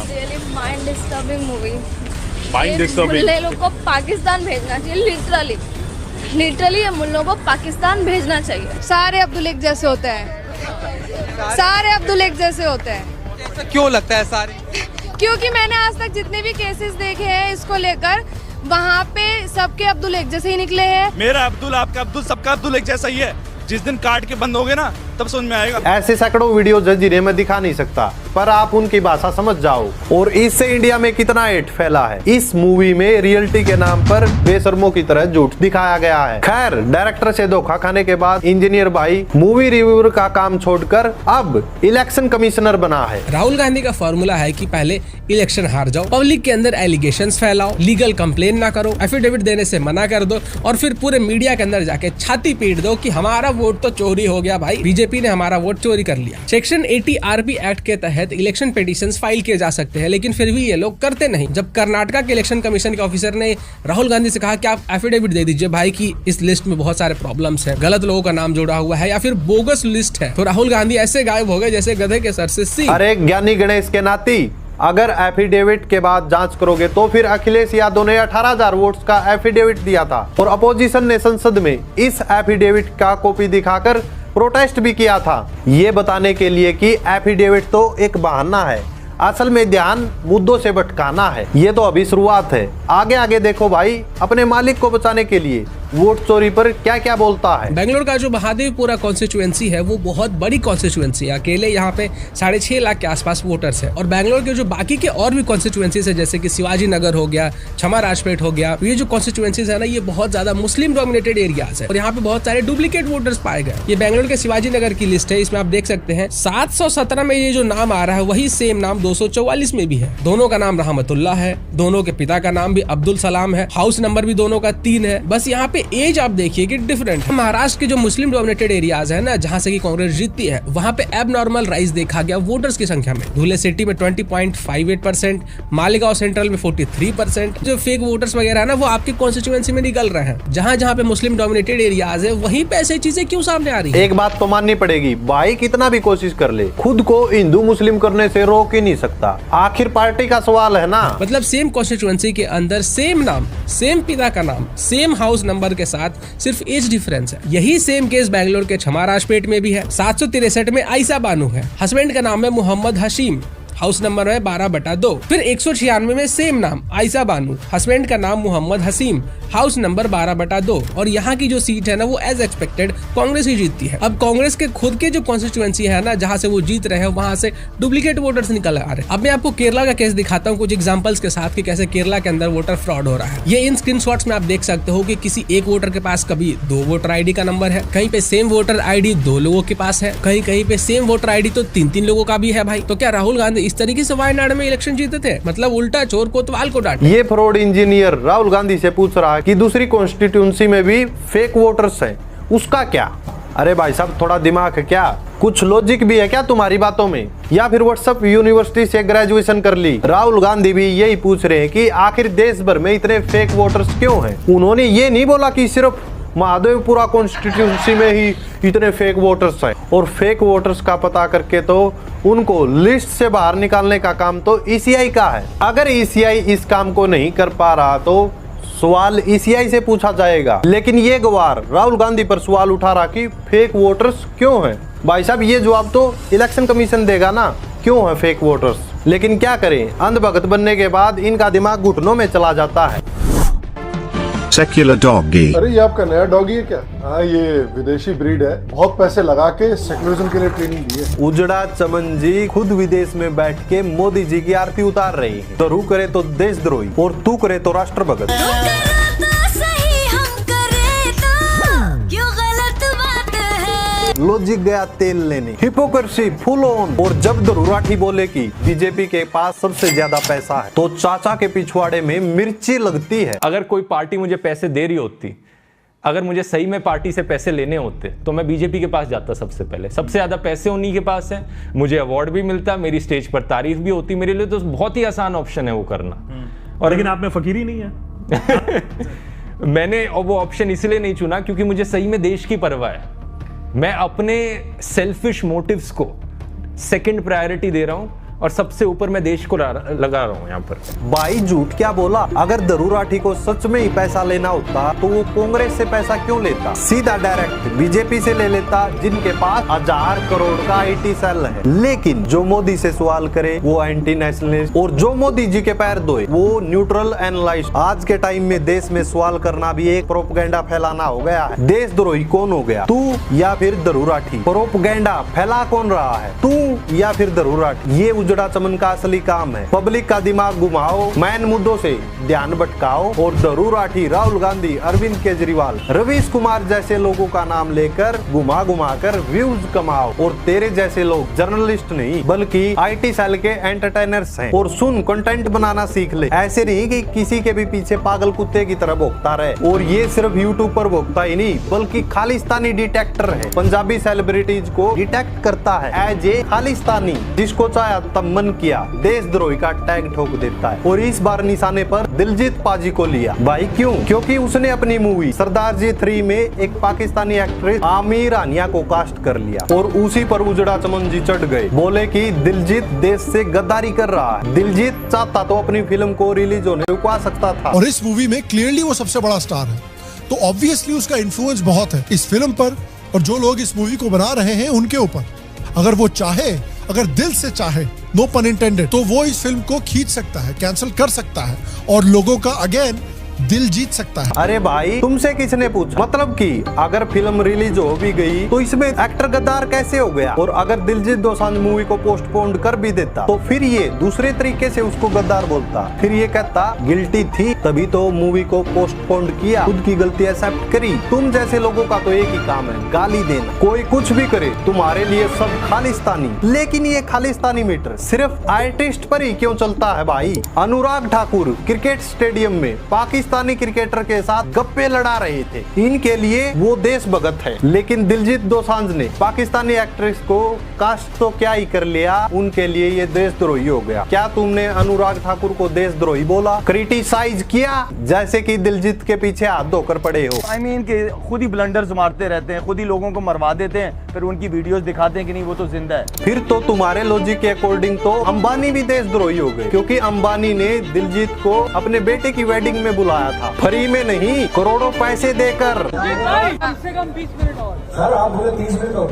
Mind disturbing movie, mind disturbing. लोग को पाकिस्तान भेजना चाहिए, लिटरली ये मुल्लों को पाकिस्तान भेजना चाहिए। सारे अब्दुल एक जैसे होते हैं, सारे अब्दुल एक जैसे होते हैं। क्यों लगता है सारे? क्योंकि मैंने आज तक जितने भी केसेस देखे हैं इसको लेकर, वहाँ पे सबके अब्दुल एक जैसे ही निकले हैं। मेरा अब्दुल, आपका अब्दुल, सबका अब्दुल एक जैसा ही है। जिस दिन काट के बंद हो गए ना तब समझ में आएगा। ऐसे सैकड़ों वीडियो जंजीरें में दिखा नहीं सकता, पर आप उनकी भाषा समझ जाओ। और इससे इंडिया में कितना हेट फैला है। इस मूवी में रियलिटी के नाम पर बेशर्मों की तरह झूठ दिखाया गया है। खैर, डायरेक्टर से धोखा खाने के बाद इंजीनियर भाई मूवी रिव्यूअर का काम छोड़कर अब इलेक्शन कमिश्नर बना है। राहुल गांधी का फॉर्मूला है कि पहले इलेक्शन हार जाओ, पब्लिक के अंदर एलिगेशंस फैलाओ, लीगल कंप्लेन ना करो, एफिडेविट देने से मना कर दो, और फिर पूरे मीडिया के अंदर जाके छाती पीट दो कि हमारा वोट तो चोरी हो गया भाई, बीजेपी ने हमारा वोट चोरी कर लिया। सेक्शन 80 आरपी एक्ट के तहत इलेक्शन पिटीशंस फाइल किए जा सकते हैं, लेकिन फिर भी ये लोग करते नहीं। जब कर्नाटका के इलेक्शन कमीशन के ऑफिसर ने राहुल गांधी से कहा कि आप एफिडेविट दे दीजिए भाई कि इस लिस्ट में बहुत सारे प्रॉब्लम्स हैं, गलत लोगों का नाम जोड़ा हुआ है या फिर बोगस लिस्ट है, तो राहुल गांधी ऐसे गायब हो गए जैसे गधे के सर से सी। अरे ज्ञानी गणेश के नाती, अगर एफिडेविट के बाद जांच करोगे तो फिर अखिलेश यादव ने 18,000 वोट्स का एफिडेविट दिया था, और अपोजिशन ने संसद में इस एफिडेविट का कॉपी दिखाकर प्रोटेस्ट भी किया था, ये बताने के लिए कि एफिडेविट तो एक बहाना है, असल में ध्यान मुद्दों से भटकाना है। ये तो अभी शुरुआत है, आगे आगे देखो भाई। अपने मालिक को बचाने के लिए वोट चोरी पर क्या क्या बोलता है। बेंगलोर का जो महादेवपुरा कॉन्स्टिट्यूएंसी है वो बहुत बड़ी कॉन्स्टिट्यूएंसी है। अकेले यहाँ पे 6.5 लाख के आसपास वोटर्स है। और बेंगलोर के जो बाकी के और भी कॉन्स्टिट्यूएंसीज है, जैसे कि शिवाजी नगर हो गया, क्षमा राजपेट हो गया, ये जो कॉन्स्टिट्यूएंसीज है ना, ये बहुत ज्यादा मुस्लिम डोमिनेटेड एरियाज है और यहाँ पे बहुत सारे डुप्लीकेट वोटर्स पाए गए। ये बेंगलोर के शिवाजी नगर की लिस्ट है, इसमें आप देख सकते हैं 717 में ये जो नाम आ रहा है वही सेम नाम 244 में भी है। दोनों का नाम रहमतुल्लाह है, दोनों के पिता का नाम भी अब्दुल सलाम है, हाउस नंबर भी दोनों का 3 है। बस यहाँ पे एज आप देखिए कि डिफरेंट है। महाराष्ट्र के जो मुस्लिम डोमिनेटेड एरियाज है ना, जहाँ से की कांग्रेस जीतती है, वहाँ पे एबनॉर्मल राइज देखा गया वोटर्स की संख्या में। धुले सिटी में 20.58%, मालेगांव सेंट्रल में 43%। जो फेक वोटर्स वगैरह है ना, वो आपके कॉन्स्टिट्यूएंसी में निकल रहे हैं। जहाँ जहाँ पे मुस्लिम डोमिनेटेड एरियाज है वहीं पे ऐसी चीजें क्यों सामने आ रही है? एक बात तो माननी पड़ेगी, भाई कितना भी कोशिश कर ले, खुद को हिंदू मुस्लिम करने से रोक ही नहीं सकता। आखिर पार्टी का सवाल है ना। मतलब सेम कॉन्स्टिट्यूएंसी के अंदर सेम नाम, सेम पिता का नाम, सेम हाउस नंबर के साथ सिर्फ एज डिफरेंस है। यही सेम केस बेंगलोर के क्षमा राजपेट में भी है। 763 में आयशा बानू है, हस्बैंड का नाम है मोहम्मद हशीम, हाउस नंबर है 12/2। फिर 196 में सेम नाम आयशा बानू, हस्बैंड का नाम मोहम्मद हसीम, हाउस नंबर 12/2। और यहाँ की जो सीट है ना, वो एज एक्सपेक्टेड कांग्रेस ही जीतती है। अब कांग्रेस के खुद के जो कॉन्स्टिट्यूएंसी है ना, जहाँ से वो जीत रहे हैं, वहाँ से डुप्लीकेट वोटर्स निकल आ रहे हैं। अब मैं आपको केरला का केस दिखाता हूँ कुछ एग्जाम्पल्स के साथ कि कैसे केरला के अंदर वोटर फ्रॉड हो रहा है। ये इन स्क्रीनशॉट्स में आप देख सकते हो कि किसी एक वोटर के पास कभी 2 वोटर ID का नंबर है, कहीं पे सेम वोटर ID 2 लोगों के पास है, कहीं कहीं पे सेम वोटर ID तो 3-3 लोगों का भी है। भाई तो क्या राहुल गांधी इस तरीके से वायनाड में इलेक्शन जीते थे? मतलब उल्टा चोर कोतवाल को डांटे। ये फ्रॉड इंजीनियर राहुल गांधी से पूछ रहा है कि दूसरी कॉन्स्टिट्यूंसी में भी फेक वोटर्स हैं, उसका क्या? अरे भाई साहब, थोड़ा दिमाग है क्या? कुछ लॉजिक भी है क्या तुम्हारी बातों में? या फिर व्हाट्सएप यूनिवर्सिटी से ग्रेजुएशन कर ली? राहुल गांधी भी यही पूछ रहे हैं कि आखिर देश भर में इतने फेक वोटर्स क्यों हैं। उन्होंने ये नहीं बोला कि सिर्फ महादेवपुरा कॉन्स्टिट्यूंसी में ही इतने फेक वोटर्स हैं। और फेक वोटर्स का पता करके तो उनको लिस्ट से बाहर निकालने का काम तो ECI का है। अगर ECI इस काम को नहीं कर पा रहा तो सवाल ECI से पूछा जाएगा। लेकिन ये गवार राहुल गांधी पर सवाल उठा रहा कि फेक वोटर्स क्यों हैं। भाई साहब, ये जवाब तो इलेक्शन कमीशन देगा ना, क्यों है फेक वोटर्स। लेकिन क्या करें, अंधभक्त बनने के बाद इनका दिमाग घुटनों में चला जाता है। Secular doggy. अरे ये आपका नया डॉगी है क्या? हाँ, ये विदेशी ब्रीड है, बहुत पैसे लगा के सेक्युलरिज्म के लिए ट्रेनिंग दी है। उजड़ा चमन जी खुद विदेश में बैठ के मोदी जी की आरती उतार रही है। तो करे तो देशद्रोही और तू करे तो राष्ट्रभक्त। लॉजिक गया तेल लेने, हिपोक्रेसी फुल ऑन। और जब दरुराठी बोले कि बीजेपी के पास सबसे ज्यादा पैसा है, तो चाचा के पिछवाड़े में मिर्ची लगती है। अगर कोई पार्टी मुझे पैसे दे रही होती, अगर मुझे सही में पार्टी से पैसे लेने होते, तो मैं बीजेपी के पास जाता सबसे पहले। सबसे ज्यादा पैसे उन्हीं के पास है, मुझे अवार्ड भी मिलता, मेरी स्टेज पर तारीफ भी होती। मेरे लिए तो बहुत ही आसान ऑप्शन है वो करना। और लेकिन आप में फकीरी नहीं है। मैंने वो ऑप्शन इसलिए नहीं चुना क्योंकि मुझे सही में देश की परवाह है। मैं अपने सेल्फिश मोटिव्स को सेकंड प्रायोरिटी दे रहा हूं और सबसे ऊपर मैं देश को लगा रहा हूं यहाँ पर। भाई झूठ क्या बोला? अगर दरुराठी को सच में ही पैसा लेना होता तो वो कांग्रेस से पैसा क्यों लेता? सीधा डायरेक्ट बीजेपी से ले लेता, जिनके पास 1000 करोड़ का IT सेल है। लेकिन जो मोदी से सवाल करे वो एंटी नेशनलिस्ट, और जो मोदी जी के पैर धोए वो न्यूट्रल एनालिस्ट। आज के टाइम में देश में सवाल करना भी एक प्रोपेगेंडा फैलाना हो गया है। देशद्रोही कौन हो गया, तू या फिर दरुराठी? प्रोपेगेंडा फैला कौन रहा है, तू या फिर दरुराठी? ये उजड़ा चमन का असली काम है। पब्लिक का दिमाग घुमाओ, मैन मुद्दों से ध्यान भटकाओ, और दरुराठी राहुल गांधी, अरविंद केजरीवाल, रवीश कुमार जैसे लोगों का नाम लेकर घुमा घुमा कर व्यूज कमाओ। और तेरे जैसे लोग जर्नलिस्ट नहीं बल्कि IT सेल के एंटरटेनर्स हैं। और सुन, कंटेंट बनाना सीख ले, ऐसे नहीं कि किसी के भी पीछे पागल कुत्ते की तरह भोगता रहे। और ये सिर्फ यूट्यूब पर भोगता ही नहीं बल्कि खालिस्तानी डिटेक्टर है। पंजाबी सेलिब्रिटीज को डिटेक्ट करता है एज ए खालिस्तानी। जिसको चाहे तब मन किया देशद्रोही का टैग ठोक देता है। और इस बार निशाने पर दिलजीत पाजी को लिया। भाई क्यों? क्योंकि उसने अपनी मूवी सरदार जी 3 में एक पाकिस्तानी एक्ट्रेस आमिर आनिया को कास्ट कर लिया। और उसी पर उजड़ा चमन जी चढ़ गए, बोले कि दिलजीत देश से गद्दारी कर रहा है। दिलजीत चाहता तो अपनी फिल्म को रिलीज होने रुकवा सकता था। और इस मूवी में क्लियरली वो सबसे बड़ा स्टार है, तो ऑब्वियसली उसका इन्फ्लुएंस बहुत है इस फिल्म पर और जो लोग इस मूवी को बना रहे हैं उनके ऊपर। अगर वो चाहे, अगर दिल से चाहे, नो पन इंटेंडेड, तो वो इस फिल्म को खींच सकता है, कैंसिल कर सकता है और लोगों का अगेन दिल जीत सकता है। अरे भाई तुमसे किसने पूछा? मतलब कि अगर फिल्म रिलीज हो भी गई तो इसमें एक्टर गद्दार कैसे हो गया? और अगर दिलजीत दोसांझ मूवी को पोस्टपोन कर भी देता तो फिर ये दूसरे तरीके से उसको गद्दार बोलता, फिर ये कहता गिल्टी थी तभी तो मूवी को पोस्टपोन किया, खुद की गलती एक्सेप्ट करी। तुम जैसे लोगों का तो एक ही काम है, गाली देना। कोई कुछ भी करे तुम्हारे लिए सब खालिस्तानी, लेकिन ये खालिस्तानी मीटर सिर्फ आर्टिस्ट पर ही क्यों चलता है भाई? अनुराग ठाकुर क्रिकेट स्टेडियम में पाकिस्तानी क्रिकेटर के साथ गप्पे लड़ा रहे थे, इनके लिए वो देशभक्त है। लेकिन दिलजीत दोसांझ ने पाकिस्तानी एक्ट्रेस को कास्ट तो क्या ही कर लिया, उनके लिए ये देशद्रोही हो गया। क्या तुमने अनुराग ठाकुर को देशद्रोही बोला, क्रिटिसाइज किया, जैसे कि दिलजीत के पीछे हाथ धोकर पड़े हो? I mean कि खुद ही ब्लंडर्स मारते रहते हैं, खुद ही लोगों को मरवा देते हैं, फिर उनकी वीडियोस दिखाते हैं कि नहीं वो तो जिंदा है। फिर तो तुम्हारे लॉजिक के अकॉर्डिंग तो अंबानी भी देशद्रोही हो गए, क्योंकि अंबानी ने दिलजीत को अपने बेटे की वेडिंग में बुलाया था, फ्री में नहीं, करोड़ों पैसे देकर। कम से कम 20 मिनट और सर, आप बोले 30 मिनट और।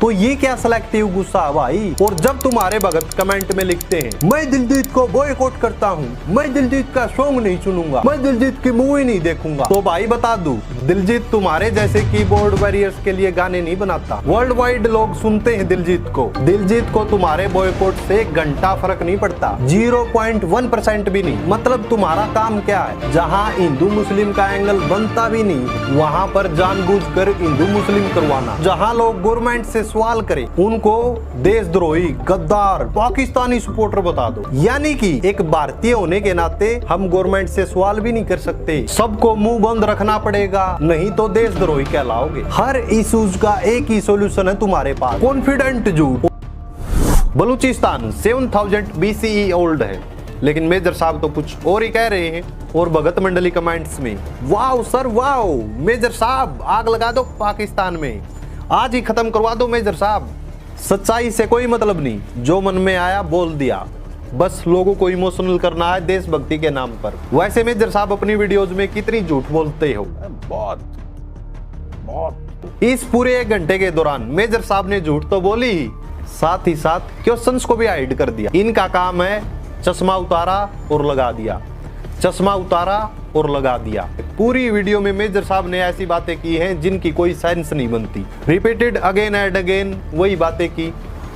तो ये क्या सिलेक्टिव गुस्सा भाई? और जब तुम्हारे भगत कमेंट में लिखते हैं मैं दिलजीत को बॉयकॉट करता हूँ, मैं दिलजीत का सॉन्ग नहीं सुनूंगा, मैं दिलजीत की मूवी नहीं देखूंगा, तो भाई बता दूं दिलजीत तुम्हारे जैसे कीबोर्ड वॉरियर्स के लिए गाने नहीं बनाता। वर्ल्ड वाइड लोग सुनते हैं दिलजीत को। दिलजीत को तुम्हारे बॉयकॉट से एक घंटा फर्क नहीं पड़ता, 0.1% भी नहीं। मतलब तुम्हारा काम क्या है? जहाँ हिंदू मुस्लिम का एंगल बनता भी नहीं वहाँ पर जानबूझकर हिंदू मुस्लिम करवाना। जहाँ लोग गवर्नमेंट से सवाल करे उनको देशद्रोही, गद्दार, पाकिस्तानी सपोर्टर बता दो। यानी कि एक भारतीय होने के नाते हम गवर्नमेंट से सवाल भी नहीं कर सकते, सबको मुंह बंद रखना पड़ेगा, नहीं तो देशद्रोही कहलाओगे। हर इश्यूज का एक ही सॉल्यूशन है तुम्हारे पास, कॉन्फिडेंट झूठ। बलूचिस्तान 7000 BCE ओल्ड है, लेकिन मेजर साहब तो कुछ और ही कह रहे हैं। और भगत मंडली कमेंट्स में वाओ सर वाओ, मेजर साहब आग लगा दो पाकिस्तान में, आज ही खत्म करवा दो मेजर साहब। सच्चाई से कोई मतलब नहीं, जो मन में आया बोल दिया, बस लोगों को इमोशनल करना है देशभक्ति के नाम पर। वैसे मेजर साहब अपनी वीडियोस में कितनी झूठ बोलते हो? बहुत। इस पूरे 1 घंटे के दौरान मेजर साहब ने झूठ तो बोली ही, साथ ही साथ क्वेश्चंस को भी हाइड कर दिया। इनका काम है चश्मा उतारा और लगा दिया, चश्मा उतारा और लगा दिया। पूरी वीडियो में मेजर साहब ने ऐसी बातें की हैं जिनकी कोई सेंस नहीं बनती। रिपीटेड अगेन एंड अगेन वही बातें की,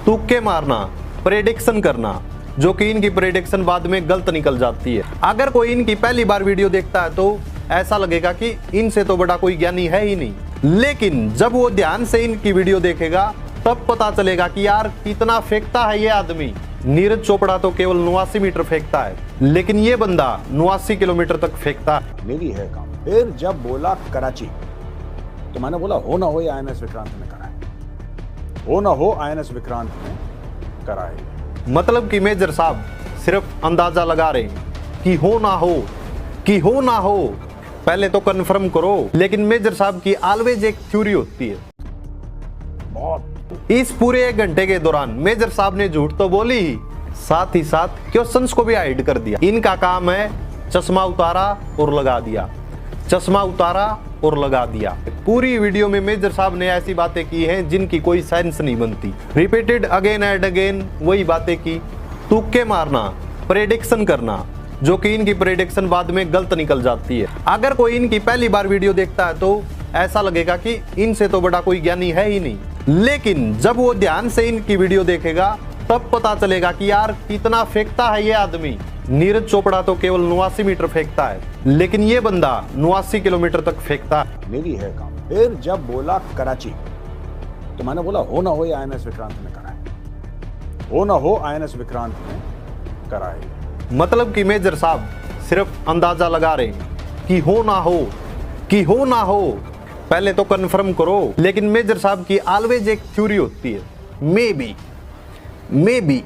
तुक्के मारना, प्रेडिक्शन करना, जो कि इनकी प्रेडिक्शन बाद में गलत निकल जाती है। अगर कोई इनकी पहली बार वीडियो देखता है तो ऐसा लगेगा कि इनसे तो बड़ा कोई ज्ञानी है ही नहीं, लेकिन जब वो ध्यान से इनकी वीडियो देखेगा तब पता चलेगा कि यार कितना फेंकता है ये आदमी। नीरज चोपड़ा तो केवल 89 मीटर फेंकता है, लेकिन ये बंदा 89 किलोमीटर तक फेंकता है। मेरी है काम। फिर जब बोला कराची तो मैंने बोला हो ना हो INS विक्रांत ने करा है, हो ना हो INS विक्रांत ने करा है। मतलब कि मेजर साहब सिर्फ अंदाजा लगा रहे हैं कि हो ना हो, कि हो ना हो, पहले तो कंफर्म करो। लेकिन मेजर साहब की ऑलवेज एक थ्योरी होती है। इस पूरे 1 घंटे के दौरान मेजर साहब ने झूठ तो बोली ही, साथ ही साथ क्वेश्चंस को भी हाइड कर दिया। इनका काम है चश्मा उतारा और लगा दिया, चश्मा उतारा और लगा दिया। पूरी वीडियो में मेजर साहब ने ऐसी बातें की हैं जिनकी कोई सेंस नहीं बनती। रिपीटेड अगेन एंड अगेन वही बातें की, तुक्के मारना, प्रेडिक्शन करना, जो कि इनकी प्रेडिक्शन बाद में गलत निकल जाती है। अगर कोई इनकी पहली बार वीडियो देखता है तो ऐसा लगेगा कि इनसे तो बड़ा कोई ज्ञानी है ही नहीं, लेकिन जब वो ध्यान से इनकी वीडियो देखेगा तब पता चलेगा कि यार कितना फेंकता है ये आदमी। नीरज चोपड़ा तो केवल 89 मीटर फेंकता है, लेकिन ये बंदा 89 किलोमीटर तक फेंकता है। मेरी है काम। फिर जब बोला कराची तो मैंने बोला हो ना हो INS विक्रांत ने करा है, हो ना हो INS विक्रांत ने करा है। मतलब कि मेजर साहब सिर्फ अंदाजा लगा रहे हैं कि हो ना हो, कि हो ना हो, पहले तो कंफर्म करो। लेकिन मेजर साहब की ऑलवेज एक थ्योरी होती है, मे बी।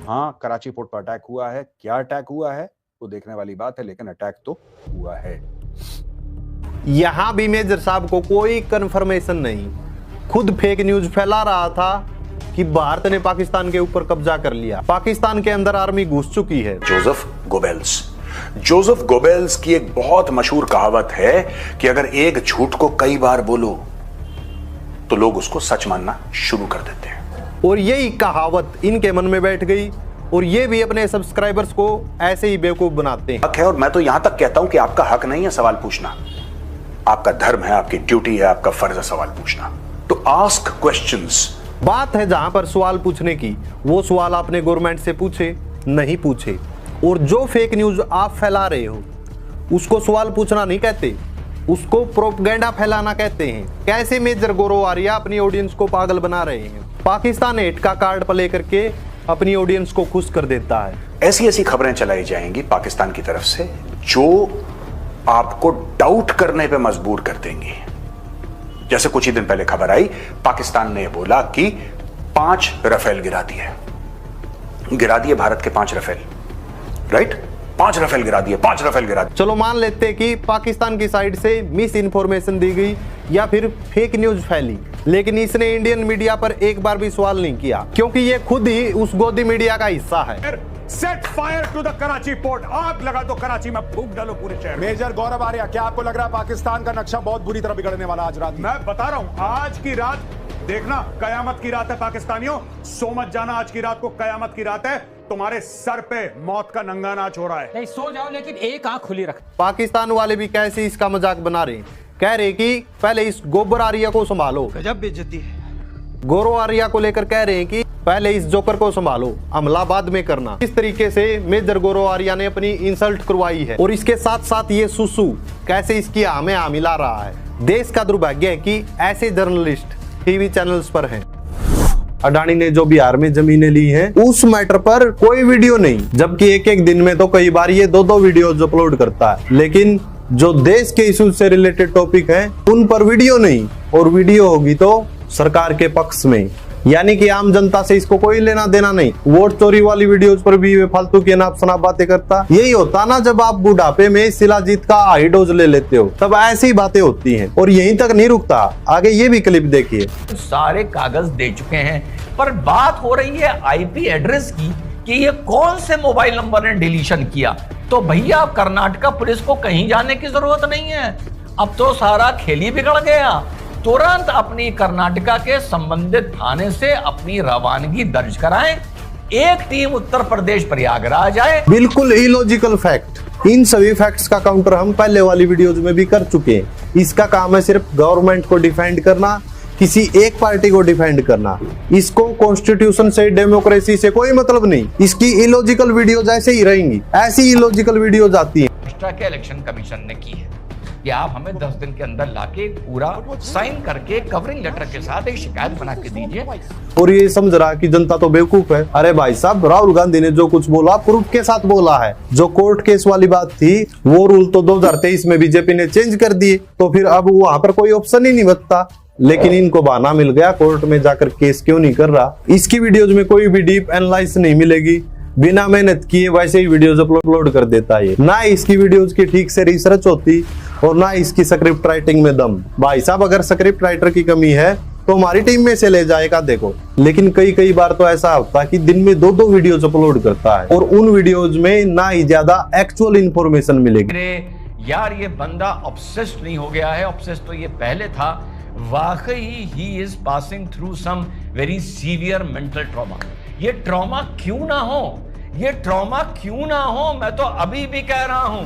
हाँ, कराची पोर्ट पर अटैक हुआ है, क्या अटैक हुआ है वो देखने वाली बात है, लेकिन अटैक तो हुआ है। यहां भी मेजर साहब को कोई कंफर्मेशन नहीं, खुद फेक न्यूज फैला रहा था कि भारत ने पाकिस्तान के ऊपर कब्जा कर लिया, पाकिस्तान के अंदर आर्मी घुस चुकी है। जोसेफ गोबेल्स की एक बहुत मशहूर कहावत है कि अगर एक झूठ को कई बार बोलो तो लोग उसको सच मानना शुरू कर देते हैं। और यही कहावत इनके मन में बैठ गई और ये भी अपने सब्सक्राइबर्स को ऐसे ही बेवकूफ बनाते हैं। हक है, और मैं तो यहां तक कहता हूं कि आपका हक नहीं है सवाल पूछना, आपका धर्म है, आपकी ड्यूटी है, आपका फर्ज है सवाल पूछना। तो आस्क क्वेश्चंस। बात है जहां पर सवाल पूछने की, वो सवाल आपने गवर्नमेंट से पूछे नहीं पूछे। और जो फेक न्यूज आप फैला रहे हो उसको सवाल पूछना नहीं कहते, उसको प्रोपगेंडा फैलाना कहते हैं। कैसे मेजर गौरव आर्या अपनी ऑडियंस को पागल बना रहे हैं। पाकिस्तान हेट का कार्ड प्ले करके अपनी ऑडियंस को खुश कर देता है। ऐसी ऐसी खबरें चलाई जाएंगी पाकिस्तान की तरफ से जो आपको डाउट करने पे मजबूर कर देंगी। जैसे कुछ ही दिन पहले खबर आई, पाकिस्तान ने बोला कि 5 राफेल गिरा दिए भारत के 5 राफेल, राइट? 5 राफेल गिरा दिए, 5 राफेल गिरा दिए। चलो मान लेते हैं कि पाकिस्तान की साइड से मिस इन्फॉर्मेशन दी गई या फिर फेक न्यूज फैली, लेकिन इसने इंडियन मीडिया पर एक बार भी सवाल नहीं किया, क्योंकि ये खुद ही उस गोदी मीडिया का हिस्सा है। Set fire to the Karachi port, आग लगा दो कराची में, फूंक डालो पूरे शहर। मेजर गौरव आर्या, क्या आपको लग रहा है पाकिस्तान का नक्शा बहुत बुरी तरह बिगड़ने वाला आज रात? मैं बता रहा हूं, आज की रात देखना कयामत की रात है पाकिस्तानियों, सो मत जाना, आज की रात को कयामत की रात है। तुम्हारे सर पे मौत का नंगा नाच हो रहा है। नहीं सो जाओ, लेकिन एक आंख खुली रख। पाकिस्तान वाले भी कैसे इसका मजाक बना रहे हैं, कह रहे कि पहले इस गोबर आर्या को संभालो। गजब बेइज्जती है। गौरव आर्या को लेकर कह रहे हैं कि पहले इस जोकर को संभालो, हमला बाद में करना। इस तरीके से मेजर गौरव आर्या ने अपनी इंसल्ट करवाई है। और इसके साथ साथ ये सुसु कैसे इसकी आमे आ मिला रहा है। देश का दुर्भाग्य है कि ऐसे जर्नलिस्ट टीवी चैनल्स पर हैं। अडानी ने जो बिहार में जमीनें ली हैं उस मैटर पर कोई वीडियो नहीं, जबकि एक दिन में तो कई बार ये 2 वीडियोज अपलोड करता है। लेकिन जो देश के इश्यूज से रिलेटेड टॉपिक हैं उन पर वीडियो नहीं, और वीडियो होगी तो सरकार के पक्ष में, यानी कि आम जनता से इसको कोई लेना देना नहीं। वोट चोरी वाली वीडियोस पर भी फालतू की अनाप शनाप बातें करता। यही होता ना जब आप बुढ़ापे में शिलाजीत का हाई डोज ले लेते हो, तब ऐसी बातें होती हैं। और यहीं तक नहीं रुकता, आगे ये भी क्लिप देखिए। सारे कागज दे चुके हैं, पर बात हो रही है आईपी एड्रेस की कि ये कौन से मोबाइल नंबर ने डिलीशन किया। तो भैया कर्नाटका पुलिस को कहीं जाने की जरूरत नहीं है, अब तो सारा खेल ही बिगड़ गया। तुरंत अपनी कर्नाटका के संबंधित थाने से अपनी रवानगी दर्ज कराएं। एक टीम उत्तर प्रदेश प्रयागराज आए। बिल्कुल इलॉजिकल फैक्ट। इन सभी फैक्ट्स का काउंटर हम पहले वाली वीडियोज में भी कर चुके हैं। इसका काम है सिर्फ गवर्नमेंट को डिफेंड करना, किसी एक पार्टी को डिफेंड करना। इसको कॉन्स्टिट्यूशन से, डेमोक्रेसी से कोई मतलब नहीं। इसकी इलॉजिकल वीडियोज ऐसे ही रहेंगी, ऐसी इलॉजिकल वीडियोज आती हैं। महाराष्ट्र के इलेक्शन कमीशन ने की है कि आप हमें 10 दिन के अंदर लाके पूरा साइन करके कवरिंग लेटर के साथ एक शिकायत बना के दीजिए। और ये समझ रहा कि जनता तो बेवकूफ है। अरे भाई साहब, राहुल गांधी ने जो कुछ बोला प्रूफ के साथ बोला है। जो कोर्ट केस वाली बात थी वो रूल तो 2023 में बीजेपी ने चेंज कर दिए, तो फिर अब वहां पर कोई ऑप्शन ही नहीं बचता। लेकिन इनको बहाना मिल गया, कोर्ट में जाकर केस क्यों नहीं कर रहा। इसकी वीडियोज में कोई भी डीप एनालिसिस नहीं मिलेगी, बिना मेहनत किए वैसे ही वीडियोज अपलोड कर देता है। ना इसकी वीडियोज की ठीक से रिसर्च होती और ना इसकी स्क्रिप्ट राइटिंग में दम। भाई साहब, अगर स्क्रिप्ट राइटर की कमी है तो हमारी टीम में से ले जाएगा, देखो। लेकिन कई बार तो ऐसा होता है कि दिन में 2 वीडियोज अपलोड करता है और उन वीडियोज में ना ही ज्यादा एक्चुअल इंफॉर्मेशन मिलेगी। यार ये बंदा ऑब्सेस्ड नहीं हो गया है, ऑब्सेस्ड तो ये पहले था। वाकई ही is passing through some very severe mental trauma. ये ट्रॉमा क्यों ना हो, ये ट्रॉमा क्यों ना हो, मैं तो अभी भी कह रहा हूं,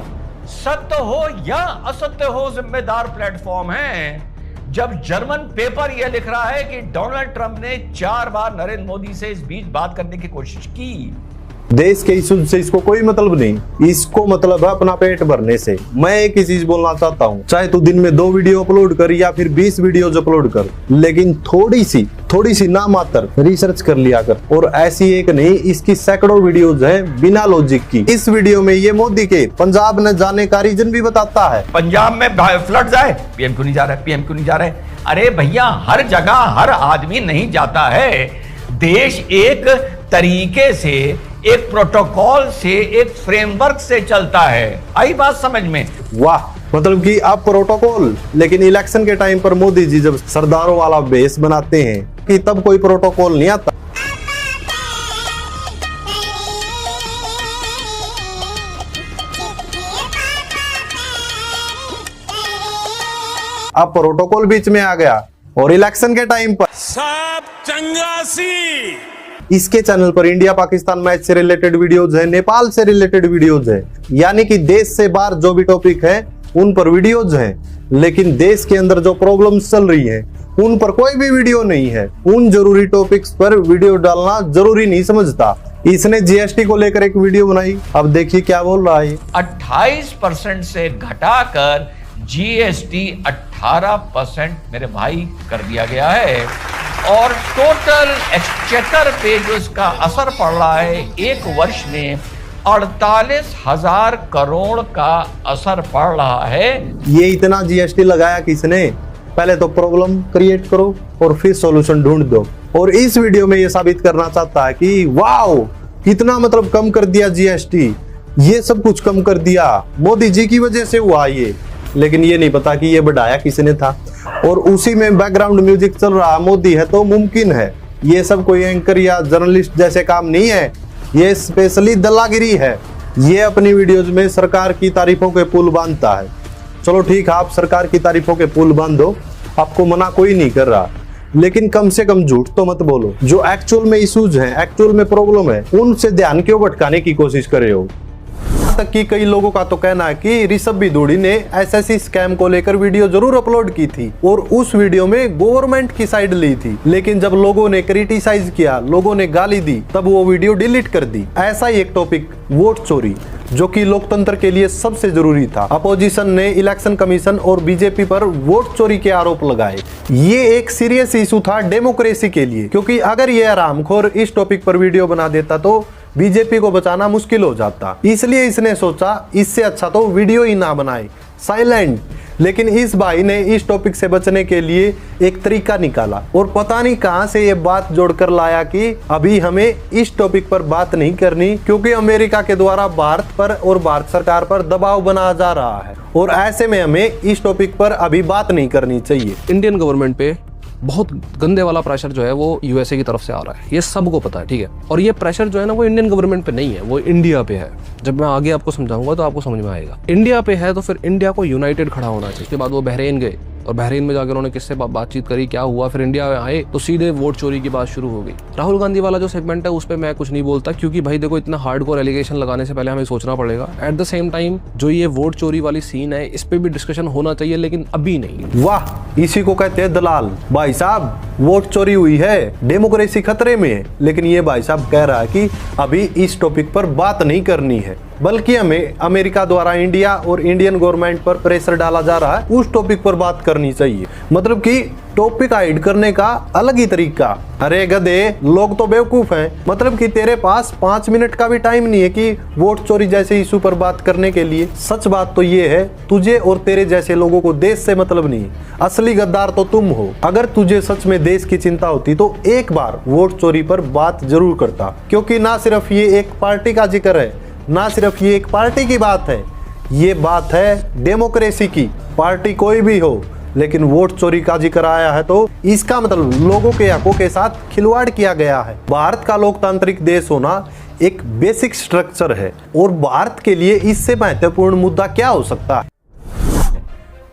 सत्य हो या असत्य हो जिम्मेदार प्लेटफॉर्म है। जब जर्मन पेपर यह लिख रहा है कि डोनाल्ड ट्रंप ने 4 बार नरेंद्र मोदी से इस बीच बात करने की कोशिश की। देश के इश्यूज से इसको कोई मतलब नहीं, इसको मतलब है अपना पेट भरने से। मैं एक ही चीज बोलना चाहता हूँ, चाहे तू दिन में 2 वीडियो अपलोड कर या फिर 20 वीडियोज अपलोड कर, लेकिन थोड़ी सी ना मात्र रिसर्च कर लिया कर। और ऐसी एक नहीं, इसकी सैकड़ों वीडियोज हैं बिना लॉजिक की। इस वीडियो में ये मोदी के पंजाब न जाने का रीजन भी बताता है। पंजाब में फ्लड जाए, पीएम क्यों नहीं जा रहा है, पीएम क्यों नहीं जा रहा है। अरे भैया, हर जगह हर आदमी नहीं जाता है। देश एक तरीके से, एक प्रोटोकॉल से, एक फ्रेमवर्क से चलता है। आई बात समझ में? वाह, मतलब कि आप प्रोटोकॉल, लेकिन इलेक्शन के टाइम पर मोदी जी जब सरदारों वाला बेस बनाते हैं कि तब कोई प्रोटोकॉल नहीं आता। अब प्रोटोकॉल बीच में आ गया और इलेक्शन के टाइम पर सब चंगासी इसके चैनल पर इंडिया पाकिस्तान मैच से रिलेटेड वीडियोज है, नेपाल से रिलेटेड वीडियोज है, यानी कि देश से बाहर जो भी टॉपिक है उन पर वीडियोज हैं। लेकिन देश के अंदर जो प्रॉब्लम्स चल रही है उन पर कोई भी वीडियो नहीं है। उन जरूरी टॉपिक्स पर वीडियो डालना जरूरी नहीं समझता। इसने जीएसटी को लेकर एक वीडियो बनाई, अब देखिए क्या बोल रहा है। 28% से घटाकर जीएसटी 18% मेरे भाई कर दिया गया है और टोटल एक्सचेकर पे जो इसका असर पड़ रहा है एक वर्ष में 48,000 करोड़ का असर पड़ रहा है। ये इतना जीएसटी लगाया किसने? पहले तो प्रॉब्लम क्रिएट करो और फिर सॉल्यूशन ढूंढ दो। और इस वीडियो में ये साबित करना चाहता है कि वाओ कितना मतलब कम कर दिया जीएसटी, ये सब कुछ कम कर दिया, मोदी जी की वजह से हुआ ये। लेकिन ये नहीं पता कि ये बढ़ाया किसने था। और उसी में बैकग्राउंड म्यूजिक चल रहा, मोदी है तो मुमकिन है। ये सब कोई एंकर या जर्नलिस्ट जैसे काम नहीं है, ये स्पेशली दलागिरी है। ये अपनी वीडियोज में सरकार की तारीफों के पुल बांधता है। चलो ठीक है, आप सरकार की तारीफों के पुल बांधो, आपको मना कोई नहीं कर रहा, लेकिन कम से कम झूठ तो मत बोलो। जो एक्चुअल में इश्यूज हैं, एक्चुअल में प्रॉब्लम है, उनसे ध्यान क्यों भटकाने की कोशिश कर रहे हो। तक कि कई लोगों का तो कहना है कि ऋषभ बिदूड़ी ने एसएससी स्कैम को लेकर वीडियो जरूर अपलोड की थी और उस वीडियो में गवर्नमेंट की साइड ली थी, लेकिन जब लोगों ने क्रिटिसाइज किया, लोगों ने गाली दी, तब वो वीडियो डिलीट कर दी। ऐसा ही एक टॉपिक वोट चोरी, जो कि लोकतंत्र के लिए सबसे जरूरी था। अपोजिशन ने इलेक्शन कमीशन और बीजेपी पर वोट चोरी के आरोप लगाए। ये एक सीरियस इशू था डेमोक्रेसी के लिए, क्योंकि अगर ये हरामखोर इस टॉपिक पर वीडियो बना देता तो बीजेपी को बचाना मुश्किल हो जाता। इसलिए इसने सोचा इससे अच्छा तो वीडियो ही ना बनाए, साइलेंट। लेकिन इस भाई ने इस टॉपिक से बचने के लिए एक तरीका निकाला और पता नहीं कहां से ये बात जोड़कर लाया कि अभी हमें इस टॉपिक पर बात नहीं करनी, क्योंकि अमेरिका के द्वारा भारत पर और भारत सरकार पर दबाव बनाया जा रहा है और ऐसे में हमें इस टॉपिक पर अभी बात नहीं करनी चाहिए। इंडियन गवर्नमेंट पे बहुत गंदे वाला प्रेशर जो है वो यूएसए की तरफ से आ रहा है, ये सबको पता है, ठीक है। और ये प्रेशर जो है ना वो इंडियन गवर्नमेंट पे नहीं है, वो इंडिया पे है। जब मैं आगे आपको समझाऊंगा तो आपको समझ में आएगा। इंडिया पे है तो फिर इंडिया को यूनाइटेड खड़ा होना चाहिए। उसके बाद वो बहरीन गए और बहरीन में जाकर उन्होंने किससे बातचीत करी, क्या हुआ, फिर इंडिया में आए तो सीधे वोट चोरी की बात शुरू हो गई। राहुल गांधी वाला जो सेगमेंट है उस पर मैं कुछ नहीं बोलता, क्योंकि भाई देखो इतना हार्डकोर एलिगेशन लगाने से पहले हमें सोचना पड़ेगा। एट द सेम टाइम जो ये वोट चोरी वाली सीन है इस पे भी डिस्कशन होना चाहिए, लेकिन अभी नहीं। वाह, इसी को कहते हैं दलाल। भाई साहब वोट चोरी हुई है, डेमोक्रेसी खतरे में है, लेकिन ये भाई साहब कह रहा है कि अभी इस टॉपिक पर बात नहीं करनी है, बल्कि हमें अमेरिका द्वारा इंडिया और इंडियन गवर्नमेंट पर प्रेशर डाला जा रहा है, उस टॉपिक पर बात करनी चाहिए। मतलब कि टॉपिक हाइड करने का अलग ही तरीका। अरे गधे, लोग तो बेवकूफ हैं। मतलब कि तेरे पास 5 मिनट का भी टाइम नहीं है कि वोट चोरी जैसे इशू पर बात करने के लिए। सच बात तो ये है, तुझे और तेरे जैसे लोगों को देश से मतलब नहीं। असली गद्दार तो तुम हो। अगर तुझे सच में देश की चिंता होती तो एक बार वोट चोरी पर बात जरूर करता, क्योंकि ना सिर्फ ये एक पार्टी का जिक्र है, ना सिर्फ ये एक पार्टी की बात है, ये बात है डेमोक्रेसी की। पार्टी कोई भी हो, लेकिन वोट चोरी का जिक्र आया है तो इसका मतलब लोगों के हकों के साथ खिलवाड़ किया गया है। भारत का लोकतांत्रिक देश होना एक बेसिक स्ट्रक्चर है और भारत के लिए इससे महत्वपूर्ण मुद्दा क्या हो सकता है?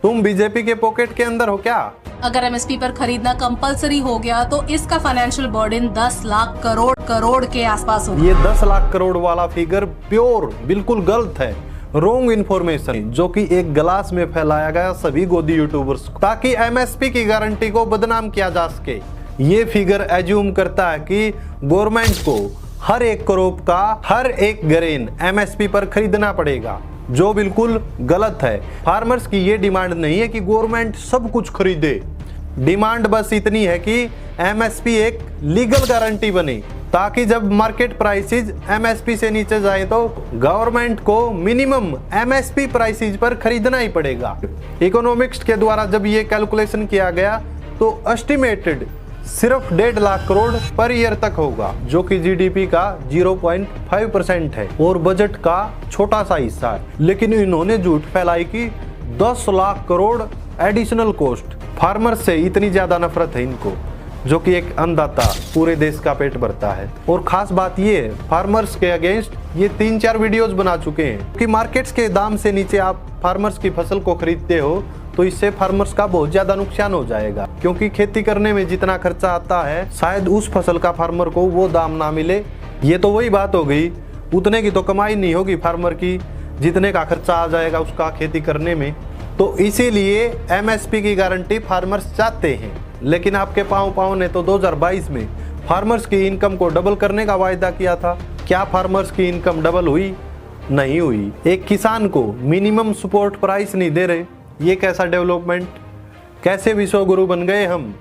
तुम बीजेपी के पॉकेट के अंदर हो क्या? अगर एमएसपी पर खरीदना कंपलसरी हो गया तो इसका फाइनेंशियल बर्डन 10 लाख करोड़ के आसपास होगा। ये 10 लाख करोड़ वाला फिगर प्योर बिल्कुल गलत है, रॉन्ग इन्फॉर्मेशन, जो कि एक गिलास में फैलाया गया सभी गोदी यूट्यूबर्स को, ताकि एमएसपी की गारंटी को बदनाम किया जा सके। ये फिगर एज्यूम करता है कि गवर्नमेंट को हर एक क्रॉप का हर एक ग्रेन एमएसपी पर खरीदना पड़ेगा, जो बिल्कुल गलत है। फार्मर्स की ये डिमांड नहीं है कि गवर्नमेंट सब कुछ खरीदे। डिमांड बस इतनी है कि एमएसपी एक लीगल गारंटी बने, ताकि जब मार्केट प्राइसेस एमएसपी से नीचे जाए तो गवर्नमेंट को मिनिमम एमएसपी प्राइसेस पर खरीदना ही पड़ेगा। इकोनॉमिक्स के द्वारा जब ये कैलकुलेशन किया गया तो एस्टिमेटेड सिर्फ 1.5 लाख करोड़ पर ईयर तक होगा, जो कि जीडीपी का 0.5% है और बजट का छोटा सा हिस्सा है। लेकिन इन्होंने झूठ फैलाई कि 10 lakh crore additional cost. Farmers से इतनी ज्यादा नफरत है इनको, जो कि एक अन्नदाता पूरे देश का पेट भरता है। और खास बात ये है, फार्मर्स के अगेंस्ट ये 3-4 वीडियोस बना चुके हैं कि मार्केट्स के दाम से नीचे आप फार्मर्स की फसल को खरीदते हो तो इससे फार्मर्स का बहुत ज्यादा नुकसान हो जाएगा, क्योंकि खेती करने में जितना खर्चा आता है शायद उस फसल का फार्मर को वो दाम ना मिले। ये तो वही बात हो गई, उतने की तो कमाई नहीं होगी फार्मर की जितने का खर्चा आ जाएगा उसका खेती करने में। तो इसीलिए एमएसपी की गारंटी फार्मर्स चाहते हैं। लेकिन आपके पाँव ने तो 2022 में फार्मर्स की इनकम को डबल करने का वायदा किया था। क्या फार्मर्स की इनकम डबल हुई? नहीं हुई। एक किसान को मिनिमम सपोर्ट प्राइस नहीं दे रहे, ये कैसा डेवलपमेंट? कैसे विश्व गुरु बन गए हम?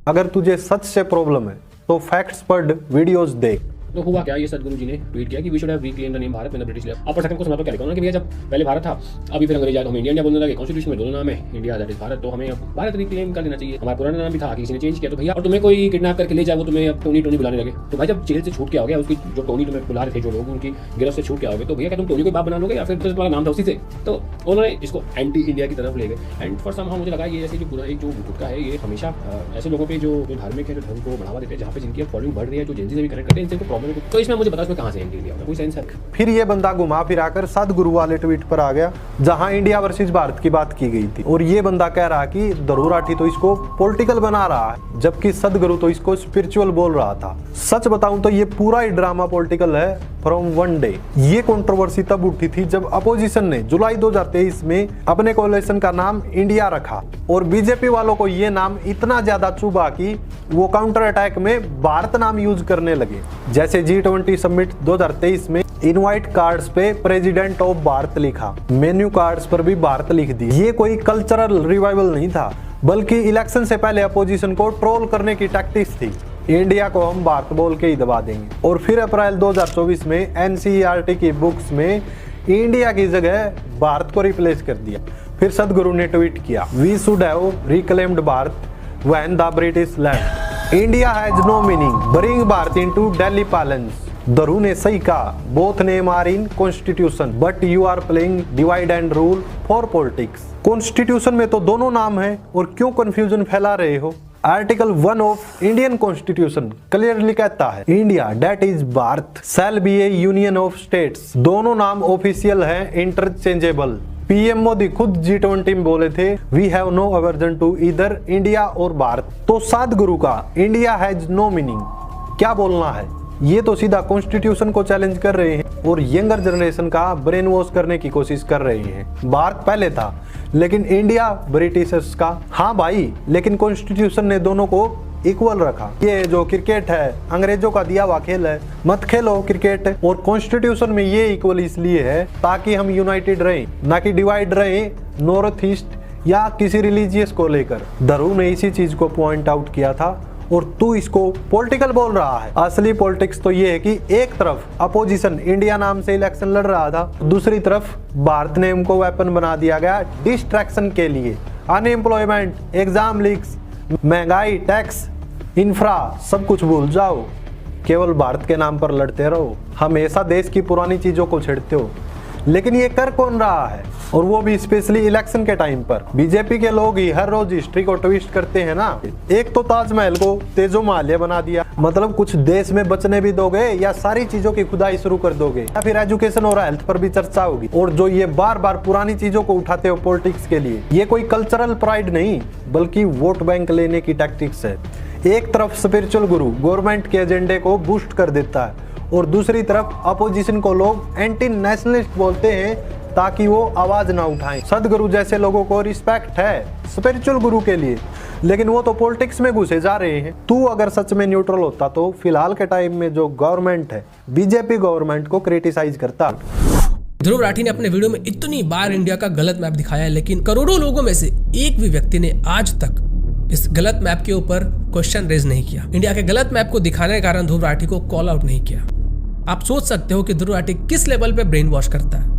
अगर तुझे सच से प्रॉब्लम है तो फैक्ट्स पढ़, वीडियोस देख। तो हुआ क्या, ये सदगुरु जी ने ट्वीट किया कि we should have reclaimed the name Bharat in the British left. आप पढ़ सकते हैं, समय पर क्या लिखा उन्होंने कि भैया जब पहले भारत था, अभी फिर अंग्रेज आए तो हमें इंडिया बोलने लगे। कॉन्स्टिट्यूशन में दोनों नाम है, इंडिया दैट इज भारत, तो हमें अब भारत रिक्लेम कर लेना चाहिए। हमारा पुराना नाम भी था, किसी ने चेंज किया, तो भैया और तुम्हें कोई किडनैप करके ले जाए वो तुम्हें अब टोनी टोनी बुलाने लगे। तो भाई जब जेल से छूट के आओगे, उसकी जो टोनी तुम्हें बुला रहे थे जो लोग, उनकी गिरफ्त से छूट के आओगे, तो भैया क्या तुम टोनी को बाप बना लोगे या फिर तुम्हारा नाम था उसी से? तो उन्होंने इसको एंटी इंडिया की तरफ ले गए। एंड फॉर समहाउ मुझे लगा ये ऐसे जो पूरा एक जो गुटका है, ये हमेशा ऐसे लोगों पे जो धार्मिक है, जो धर्म को बढ़ावा देते हैं, जहाँ पे जिनकी फॉलोइंग बढ़ रही है, जो जेंजी से भी कनेक्ट करते हैं, इनसे प्रॉब्लम है। तो इसमें मुझे पता इसमें कहाँ से एंटी इंडिया कोई सेंस है? फिर ये बंदा घुमा फिराकर सदगुरु वाले ट्वीट पर आ गया जहां इंडिया वर्सेस भारत की बात की गई थी, और ये बंदा कह रहा कि ध्रुव राठी तो इसको पॉलिटिकल बना रहा है, जबकि सदगुरु तो इसको स्पिरिचुअल बोल रहा था। सच बताऊं तो ये पूरा ही ड्रामा पॉलिटिकल है फ्रॉम वन डे। ये कंट्रोवर्सी तब उठी थी जब अपोजिशन ने जुलाई 2023 में अपने कोalition का नाम इंडिया रखा, और बीजेपी वालों को ये नाम इतना ज्यादा चुभा कि वो काउंटर अटैक में भारत नाम यूज करने लगे। जैसे G20 समिट 2023 में इनवाइट कार्ड्स पे प्रेसिडेंट ऑफ भारत लिखा, मेन्यू कार्ड्स पर भी भारत लिख दी। ये कोई कल्चरल रिवाइवल नहीं था, बल्कि इलेक्शन से पहले अपोजिशन को ट्रोल करने की टैक्टिक्स थी। इंडिया को हम भारत बोल के ही दबा देंगे। और फिर अप्रैल 2024 में NCERT की बुक्स में इंडिया की जगह भारत को रिप्लेस कर दिया। फिर सदगुरु ने ट्वीट किया, we should have reclaimed Bharat when the British land. India has no meaning, bring Bharat into Delhi palace. Dhruv ने सही कहा, both name are in constitution but you are playing divide and rule for politics. Constitution में तो दोनों नाम है, और क्यों कंफ्यूजन फैला रहे हो? Article 1 of Indian constitution clearly कहता है, India that is Bharat shall be A union of states. दोनों नाम ऑफिशियल है, इंटरचेंजेबल। पीएम मोदी खुद G20 में बोले थे, we have no aversion to इधर इंडिया और भारत। तो सदगुरु का इंडिया हैज नो मीनिंग क्या बोलना है? ये तो सीधा कॉन्स्टिट्यूशन को चैलेंज कर रहे हैं और यंगर जनरेशन का ब्रेन वॉश करने की कोशिश कर रहे हैं। भारत पहले था, लेकिन इंडिया ब्रिटिशर्स का। हाँ भाई, लेकिन कॉन्स्टिट्यूशन ने दोनों को इक्वल रखा। ये जो क्रिकेट है अंग्रेजों का दिया हुआ खेल है, मत खेलो क्रिकेट। और कॉन्स्टिट्यूशन में ये इक्वल इसलिए है ताकि हम यूनाइटेड रहें, ना कि डिवाइड रहें नॉर्थ ईस्ट या किसी रिलीजियस को लेकर। ध्रुव ने इसी चीज को पॉइंट आउट किया था, और तू इसको पॉलिटिकल बोल रहा है। असली पॉलिटिक्स तो ये है कि एक तरफ अपोजिशन इंडिया नाम से इलेक्शन लड़ रहा था, दूसरी तरफ भारत नेम को वेपन बना दिया गया डिस्ट्रैक्शन के लिए। अनएम्प्लॉयमेंट, एग्जाम लीक्स, महंगाई, टैक्स, इंफ्रा, सब कुछ भूल जाओ, केवल भारत के नाम पर लड़ते रहो। हमेशा देश की पुरानी चीजों को छेड़ते हो, लेकिन ये कर कौन रहा है? और वो भी स्पेशली इलेक्शन के टाइम पर। बीजेपी के लोग ही हर रोज हिस्ट्री को ट्विस्ट करते हैं ना। एक तो ताजमहल को तेजो महाल्य बना दिया, मतलब कुछ देश में बचने भी दोगे या सारी चीजों की खुदाई शुरू कर दोगे, या फिर एजुकेशन और हेल्थ पर भी चर्चा होगी। और जो ये बार बार पुरानी चीजों को उठाते हो पॉलिटिक्स के लिए, ये कोई कल्चरल प्राइड नहीं बल्कि वोट बैंक लेने की टैक्टिक्स है। एक तरफ स्पिरिचुअल गुरु गवर्नमेंट के एजेंडे को बूस्ट कर देता है, और दूसरी तरफ अपोजिशन को लोग एंटी नेशनलिस्ट बोलते हैं ताकि वो आवाज ना उठाएं। सदगुरु जैसे लोगों को रिस्पेक्ट है स्पिरिचुअल गुरु के लिए, लेकिन वो तो पॉलिटिक्स में घुसे जा रहे हैं। तू अगर सच में न्यूट्रल होता तो फिलहाल के टाइम में जो गवर्नमेंट है, बीजेपी गवर्नमेंट को क्रिटिसाइज करता। ध्रुव राठी ने अपने वीडियो में इतनी बार इंडिया का गलत मैप दिखाया है, लेकिन करोड़ों लोगों में से एक भी व्यक्ति ने आज तक इस गलत मैप के ऊपर क्वेश्चन रेज नहीं किया। इंडिया के गलत मैप को दिखाने के कारण ध्रुव राठी को कॉल आउट नहीं किया। आप सोच सकते हो कि ध्रुव राठी किस लेवल पे ब्रेन वॉश करता है।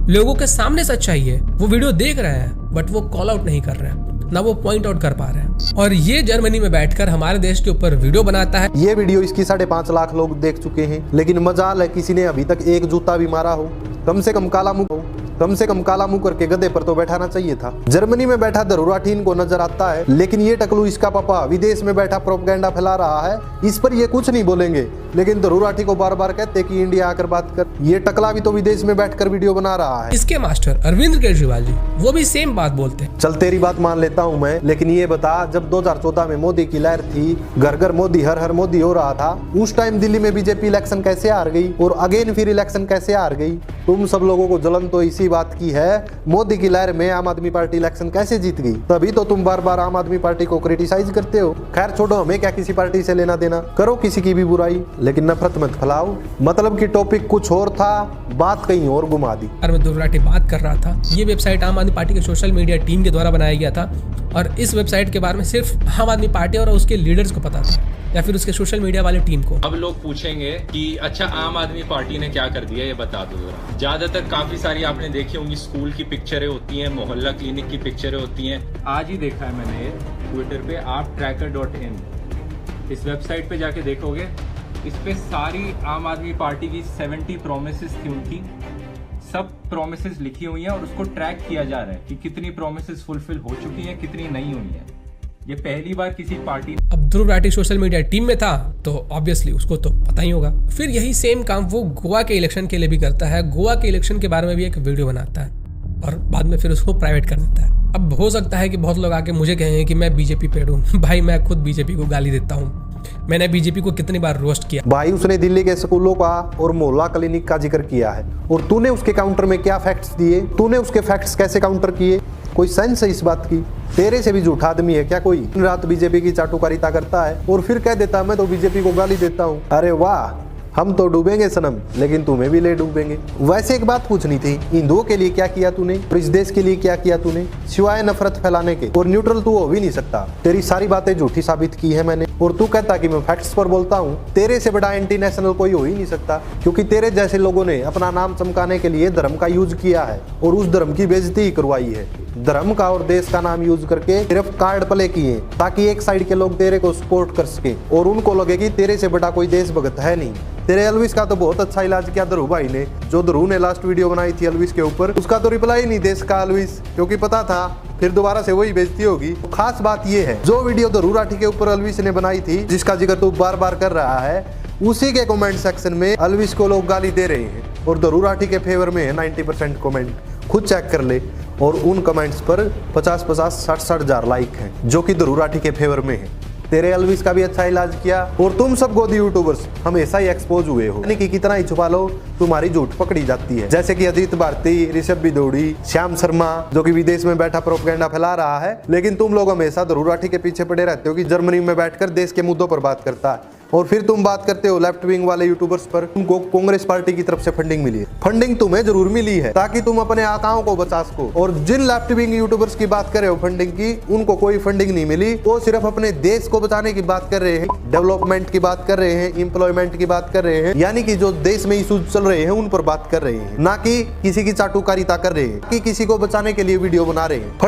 लोगों के सामने सच्चाई है, वो वीडियो देख रहे हैं बट वो कॉल आउट नहीं कर रहे हैं, ना वो पॉइंट आउट कर पा रहे हैं। और ये जर्मनी में बैठकर हमारे देश के ऊपर वीडियो बनाता है। ये वीडियो इसकी 5.5 लाख लोग देख चुके हैं, लेकिन मजाल है किसी ने अभी तक एक जूता भी मारा हो, कम से कम काला मुंह हो। कम से कम काला मुंह करके गधे पर तो बैठाना चाहिए था। जर्मनी में बैठा धरुराठी इनको नजर आता है, लेकिन ये टकलू इसका पापा विदेश में बैठा प्रोपेगेंडा फैला रहा है, इस पर ये कुछ नहीं बोलेंगे। लेकिन धरुराठी को बार बार कहते कि इंडिया आकर बात कर। ये टकला भी तो विदेश में बैठकर वीडियो बना रहा है। इसके मास्टर अरविंद केजरीवाल जी वो भी सेम बात बोलते हैं। चल तेरी बात मान लेता हूँ मैं, लेकिन ये बता जब 2014 में मोदी की लहर थी, घर घर मोदी हर हर मोदी हो रहा था, उस टाइम दिल्ली में बीजेपी इलेक्शन कैसे हार गई और अगेन फिर इलेक्शन कैसे हार गई? तुम सब लोगों को जलन तो इसी बात की है, मोदी की लहर में आम आदमी पार्टी इलेक्शन कैसे जीत गई? तभी तो तुम बार बार आम आदमी पार्टी को क्रिटिसाइज करते हो। खैर छोड़ो, हमें क्या किसी पार्टी से लेना देना, करो किसी की भी बुराई, लेकिन नफरत मत फैलाओ। मतलब कि टॉपिक कुछ और था, बात कहीं और घुमा दी। अरविंद धरुराठी बात कर रहा था, ये वेबसाइट आम आदमी पार्टी के सोशल मीडिया टीम के द्वारा बनाया गया था और इस वेबसाइट के बारे में सिर्फ आम आदमी पार्टी और उसके लीडर्स को पता था, या फिर उसके सोशल मीडिया वाले टीम को। अब लोग पूछेंगे कि अच्छा आम आदमी पार्टी ने क्या कर दिया, ये बता दो जरा। ज्यादातर काफी सारी आपने देखी होंगी स्कूल की पिक्चरें होती हैं, मोहल्ला क्लिनिक की पिक्चरें होती हैं। आज ही देखा है मैंने ट्विटर पे apptracker.in, इस वेबसाइट पे जाके देखोगे, इस पे सारी आम आदमी पार्टी की 70 प्रोमिसेस थी उनकी, सब प्रोमिसेस लिखी हुई हैं और उसको ट्रैक किया जा रहा है कि कितनी प्रोमिसेस फुलफिल हो चुकी हैं, कितनी नहीं हुई हैं। ये पहली बार किसी पार्टी। अब धरुराठी सोशल मीडिया टीम में था तो ऑब्वियसली उसको तो पता ही होगा। फिर यही सेम काम वो गोवा के इलेक्शन के लिए भी करता है। गोवा के इलेक्शन के बारे में भी एक वीडियो बनाता है और बाद में फिर उसको प्राइवेट कर देता है। अब हो सकता है कि बहुत लोग आके मुझे कहें कि मैं बीजेपी पेड़ हूँ। भाई मैं खुद बीजेपी को गाली देता हूँ, मैंने बीजेपी को कितनी बार रोस्ट किया। भाई उसने दिल्ली के स्कूलों का और मोहल्ला क्लिनिक का जिक्र किया है और तूने उसके काउंटर में क्या फैक्ट्स दिए, तूने उसके फैक्ट्स कैसे काउंटर किए? कोई सेंस है इस बात की? तेरे से भी झूठा आदमी है क्या कोई? दिन रात बीजेपी की चाटुकारिता करता है और फिर कह देता मैं तो बीजेपी को गाली देता हूँ। अरे वाह, हम तो डूबेंगे सनम, लेकिन तुम्हें भी ले डूबेंगे। वैसे एक बात पूछनी थी, हिंदुओं के लिए क्या किया तूने और इस देश के लिए क्या किया तूने, सिवाय नफरत फैलाने के? और न्यूट्रल तू हो भी नहीं सकता, तेरी सारी बातें झूठी साबित की है मैंने। और तू कहता कि मैं फैक्ट्स पर बोलता हूँ। तेरे से बड़ा एंटी नेशनल कोई हो ही नहीं सकता, क्योंकि तेरे जैसे लोगों ने अपना नाम चमकाने के लिए धर्म का यूज किया है और उस धर्म की बेइज्जती ही करवाई है। धर्म का और देश का नाम यूज करके सिर्फ कार्ड प्ले किए ताकि एक साइड के लोग तेरे को सपोर्ट कर सके और उनको लगे कि तेरे से बड़ा कोई देशभक्त है नहीं। तेरे एल्विस का तो बहुत अच्छा इलाज किया ध्रुव भाई ने। जो ध्रुव ने लास्ट वीडियो बनाई थी एल्विस के ऊपर, उसका तो रिप्लाई नहीं देश का एल्विस, क्योंकि पता था फिर दोबारा से वही बेइज्जती होगी। तो खास बात ये है, जो वीडियो धरुराठी के ऊपर एल्विस ने बनाई थी, जिसका जिक्र तू बार बार कर रहा है, उसी के कमेंट सेक्शन में एल्विस को लोग गाली दे रहे हैं और धरुराठी के फेवर में है 90% कमेंट। खुद चेक कर ले, और उन कमेंट्स पर 50-50, 60-60 हजार लाइक हैं, जो कि धरुराठी के फेवर में है। तेरे एल्विस का भी अच्छा इलाज किया और तुम सब गोदी यूट्यूबर्स हमेशा ही एक्सपोज हुए हो। यानी कि कितना ही छुपा लो, तुम्हारी झूठ पकड़ी जाती है। जैसे कि अजीत भारती, ऋषभ बिदौड़ी, श्याम शर्मा, जो कि विदेश में बैठा प्रोपेगेंडा फैला रहा है, लेकिन तुम लोग हमेशा धरुराठी के पीछे पड़े रहते हो कि जर्मनी में बैठकर देश के मुद्दों पर बात करता है। और फिर तुम बात करते हो लेफ्ट विंग वाले यूट्यूबर्स पर, उनको कांग्रेस पार्टी की तरफ से फंडिंग मिली है। फंडिंग तुम्हें जरूर मिली है ताकि तुम अपने आकाओं को बचा सको, और जिन लेफ्ट विंग यूट्यूबर्स की बात कर रहे हो फंडिंग की, उनको कोई फंडिंग नहीं मिली। वो सिर्फ अपने देश को बचाने की बात कर रहे हैं, डेवलपमेंट की बात कर रहे हैं, एम्प्लॉयमेंट की बात कर रहे हैं, यानी कि जो देश में इशूज चल रहे हैं उन पर बात कर रहे हैं, ना कि किसी की चाटुकारिता कर रहे हैं, कि किसी को बचाने के लिए वीडियो बना रहे हैं।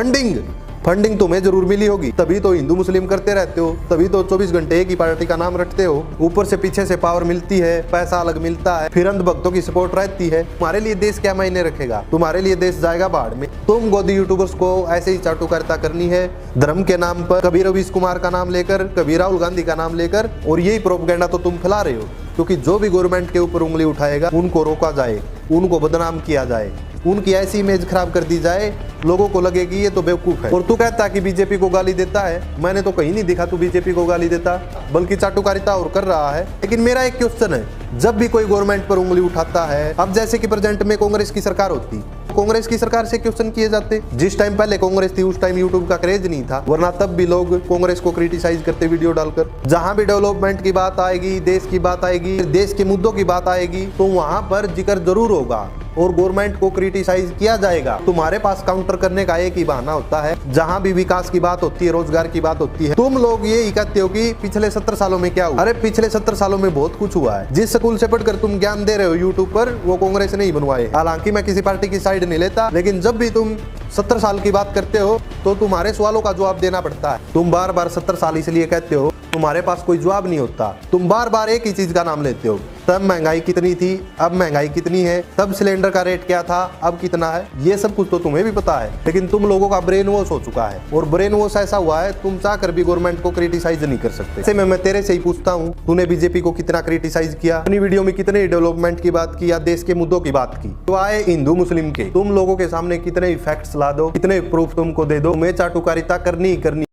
फंडिंग तुम्हें जरूर मिली होगी, तभी तो हिंदू मुस्लिम करते रहते हो, तभी तो 24 घंटे एक ही पार्टी का नाम रटते हो। ऊपर से पीछे से पावर मिलती है, पैसा अलग मिलता है, फिर अंधभक्तों की सपोर्ट रहती है। तुम्हारे लिए देश क्या मायने रखेगा? तुम्हारे लिए देश जाएगा बाढ़ में। तुम गोदी यूट्यूबर्स को ऐसे ही चाटुकारिता करनी है, धर्म के नाम पर, कभी रवीश कुमार का नाम लेकर, कभी राहुल गांधी का नाम लेकर, और यही प्रोपेगेंडा तो तुम फैला रहे हो। क्योंकि जो भी गवर्नमेंट के ऊपर उंगली उठाएगा उनको रोका जाए, उनको बदनाम किया जाए, उनकी ऐसी इमेज खराब कर दी जाए, लोगों को लगे कि ये तो बेवकूफ है। और तू कहता कि बीजेपी को गाली देता है, मैंने तो कहीं नहीं देखा तू बीजेपी को गाली देता, बल्कि चाटुकारिता और कर रहा है। लेकिन मेरा एक क्वेश्चन है, जब भी कोई गवर्नमेंट पर उंगली उठाता है, अब जैसे कि प्रेजेंट में कांग्रेस की सरकार होती, कांग्रेस की सरकार से क्वेश्चन किए जाते। जिस टाइम पहले कांग्रेस थी उस टाइम यूट्यूब का क्रेज नहीं था, वरना तब भी लोग कांग्रेस को क्रिटिसाइज करते वीडियो डालकर। जहां भी डेवलपमेंट की बात आएगी, देश की बात आएगी, देश के मुद्दों की बात आएगी, तो वहां पर जिक्र जरूर होगा और गवर्नमेंट को क्रिटिसाइज किया जाएगा। तुम्हारे पास काउंटर करने का एक ही बहाना होता है, जहां भी विकास की बात होती है, रोजगार की बात होती है, तुम लोग ये कहते हो कि पिछले 70 सालों में क्या हुआ। अरे पिछले 70 सालों में बहुत कुछ हुआ है। जिस स्कूल से पढ़कर तुम ज्ञान दे रहे हो यूट्यूब पर, वो कांग्रेस ने ही बनवाए। हालांकि मैं किसी पार्टी की साइड नहीं लेता, लेकिन जब भी तुम 70 साल की बात करते हो तो तुम्हारे सवालों का जवाब देना पड़ता है। तुम बार बार 70 साल इसलिए कहते हो तुम्हारे पास कोई जवाब नहीं होता। तुम बार बार एक ही चीज का नाम लेते हो, तब महंगाई कितनी थी, अब महंगाई कितनी है, तब सिलेंडर का रेट क्या था, अब कितना है। ये सब कुछ तो तुम्हें भी पता है, लेकिन तुम लोगों का ब्रेन वॉश हो चुका है। और ब्रेन वॉश ऐसा हुआ है, तुम चाहकर भी गवर्नमेंट को क्रिटिसाइज नहीं कर सकते। ऐसे में मैं तेरे से ही पूछता हूँ, तूने बीजेपी को कितना क्रिटिसाइज किया, अपनी वीडियो में कितने डेवलपमेंट की बात की या देश के मुद्दों की बात की। तो आए हिंदू मुस्लिम के, तुम लोगों के सामने कितने फैक्ट्स ला दो, कितने प्रूफ तुमको दे दो, तुम्हें चाटुकारिता करनी ही करनी।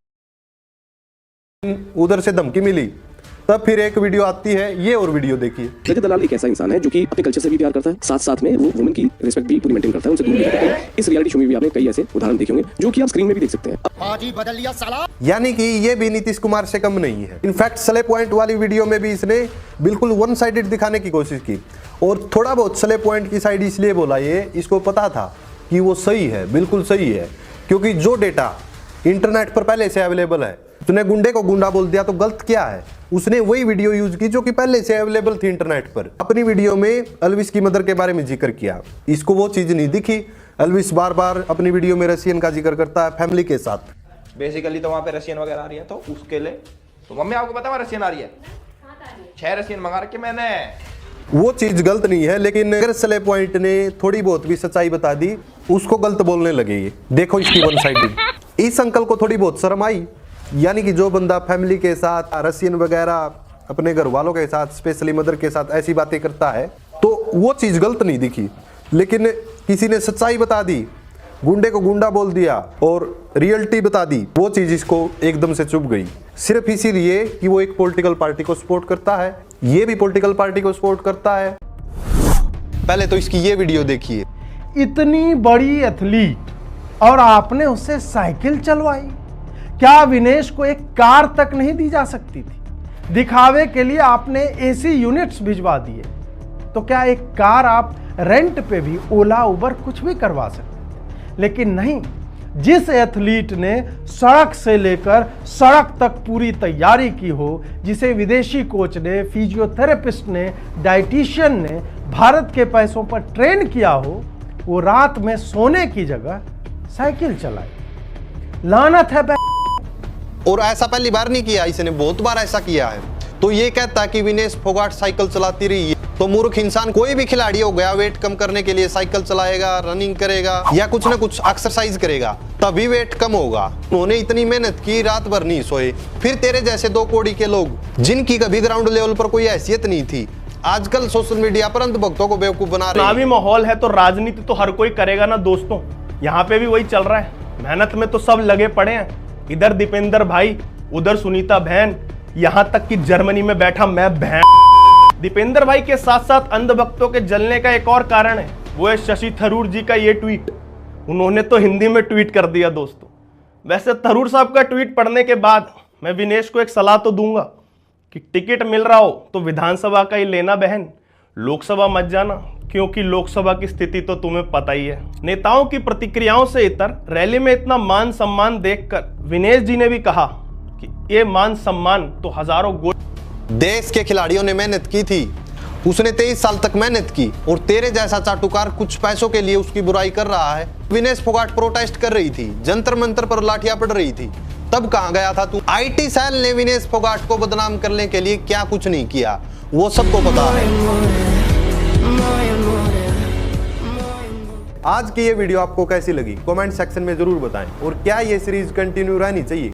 उधर से धमकी मिली, तब फिर एक वीडियो आती है, ये और वीडियो देखिए। रजत दलाल एक ऐसा इंसान है जो कि अपने कल्चर से भी प्यार करता है, साथ साथ में वो वुमेन की रिस्पेक्ट भी पूरी मेंटेन करता है, उनसे दूर भी रहता है। इस रियलिटी शो में भी आपने कई ऐसे उदाहरण देखे होंगे जो कि आप स्क्रीन में भी देख सकते हैं। यानी कि ये भी नीतीश कुमार से कम नहीं है। इनफैक्ट स्ले पॉइंट वाली वीडियो में भी इसने बिल्कुल वन साइडेड दिखाने की कोशिश की, और थोड़ा बहुत स्ले पॉइंट की साइड इसलिए बोला, ये इसको पता था कि वो सही है, बिल्कुल सही है, क्योंकि जो डेटा इंटरनेट पर पहले से अवेलेबल है, उसने गुंडे को गुंडा बोल दिया तो गलत क्या है। उसने वही वीडियो यूज की जो कि पहले से अवेलेबल थी इंटरनेट पर। अपनी वीडियो में एल्विस की मदर के बारे में जिक्र किया, इसको वो चीज नहीं दिखी। एल्विस बार बार अपनी वीडियो में रशियन का जिक्र करता है फैमिली के साथ। बेसिकली तो वहाँ पे रशियन वगैरह आ रही है, तो उसके लिए तो मम्मी आपको पता है रशियन आ रही है, 6 रशियन मंगा रखे मैंने। वो चीज गलत नहीं है, लेकिन अगर स्ले पॉइंट ने थोड़ी बहुत भी सच्चाई बता दी, उसको गलत बोलने लगे। ये देखो इसकी वन साइडेड। इस अंकल को थोड़ी बहुत शर्म आई, यानी कि जो बंदा फैमिली के साथ, रशियन वगैरह अपने घर वालों के साथ, स्पेशली मदर के साथ ऐसी बातें करता है, तो वो चीज गलत नहीं दिखी। लेकिन किसी ने सच्चाई बता दी, गुंडे को गुंडा बोल दिया और रियलिटी बता दी, वो चीज इसको एकदम से चुभ गई। सिर्फ इसीलिए कि वो एक पॉलिटिकल पार्टी को सपोर्ट करता है, ये भी पॉलिटिकल पार्टी को सपोर्ट करता है। पहले तो इसकी ये वीडियो देखिए। इतनी बड़ी एथलीट और आपने उससे साइकिल चलवाई, क्या विनेश को एक कार तक नहीं दी जा सकती थी? दिखावे के लिए आपने एसी यूनिट्स भिजवा दिए, तो क्या एक कार आप रेंट पे भी ओला उबर कुछ भी करवा सकते? लेकिन नहीं, जिस एथलीट ने सड़क से लेकर सड़क तक पूरी तैयारी की हो, जिसे विदेशी कोच ने, फिजियोथेरेपिस्ट ने, डाइटिशियन ने भारत के पैसों पर ट्रेन किया हो, वो रात में सोने की जगह साइकिल चलाए। लानत है। और ऐसा पहली बार नहीं किया, इसने बहुत बार ऐसा किया है। तो ये कहता है कि विनेश फोगाट साइकिल चलाती रही है, तो मूर्ख इंसान कोई भी खिलाड़ी हो गया, वेट कम करने के लिए साइकिल चलाएगा, रनिंग करेगा या कुछ ना कुछ एक्सरसाइज करेगा, तभी वेट कम होगा। उन्होंने इतनी मेहनत की, रात भर नहीं सोए। फिर तेरे जैसे 2 कौड़ी के लोग, जिनकी कभी ग्राउंड लेवल पर कोई हैसियत नहीं थी, आजकल सोशल मीडिया पर अंधभक्तों को बेवकूफ बना रहे हैं। चुनावी माहौल है तो राजनीति तो हर कोई करेगा ना दोस्तों, यहाँ पे भी वही चल रहा है। मेहनत में तो सब लगे पड़े हैं, इधर दीपेंद्र भाई, उधर सुनीता बहन, यहाँ तक कि जर्मनी में बैठा मैं बहन। दीपेंद्र भाई के साथ साथ अंधभक्तों के जलने का एक और कारण है, वो है शशि थरूर जी का ये ट्वीट। उन्होंने तो हिंदी में ट्वीट कर दिया दोस्तों। वैसे थरूर साहब का ट्वीट पढ़ने के बाद मैं विनेश को एक सलाह तो दूंगा कि टिकट मिल रहा हो तो विधानसभा का ही लेना बहन, लोकसभा मत जाना, क्योंकि लोकसभा की स्थिति तो तुम्हें पता ही है। नेताओं की प्रतिक्रियाओं से इतर रैली में इतना मान सम्मान देखकर विनेश जी ने भी कहा कि ये मान सम्मान तो हजारों देश के खिलाड़ियों ने मेहनत की थी, उसने 23 साल तक मेहनत की, और तेरे जैसा चाटुकार कुछ पैसों के लिए उसकी बुराई कर रहा है। विनेश फोगाट प्रोटेस्ट कर रही थी, जंतर मंतर पर लाठियां पड़ रही थी, तब कहां गया था तू? आईटी सेल ने विनेश फोगाट को बदनाम करने के लिए क्या कुछ नहीं किया, वो सबको पता है। आज की ये वीडियो आपको कैसी लगी कमेंट सेक्शन में जरूर बताएं, और क्या ये सीरीज कंटिन्यू रहनी चाहिए?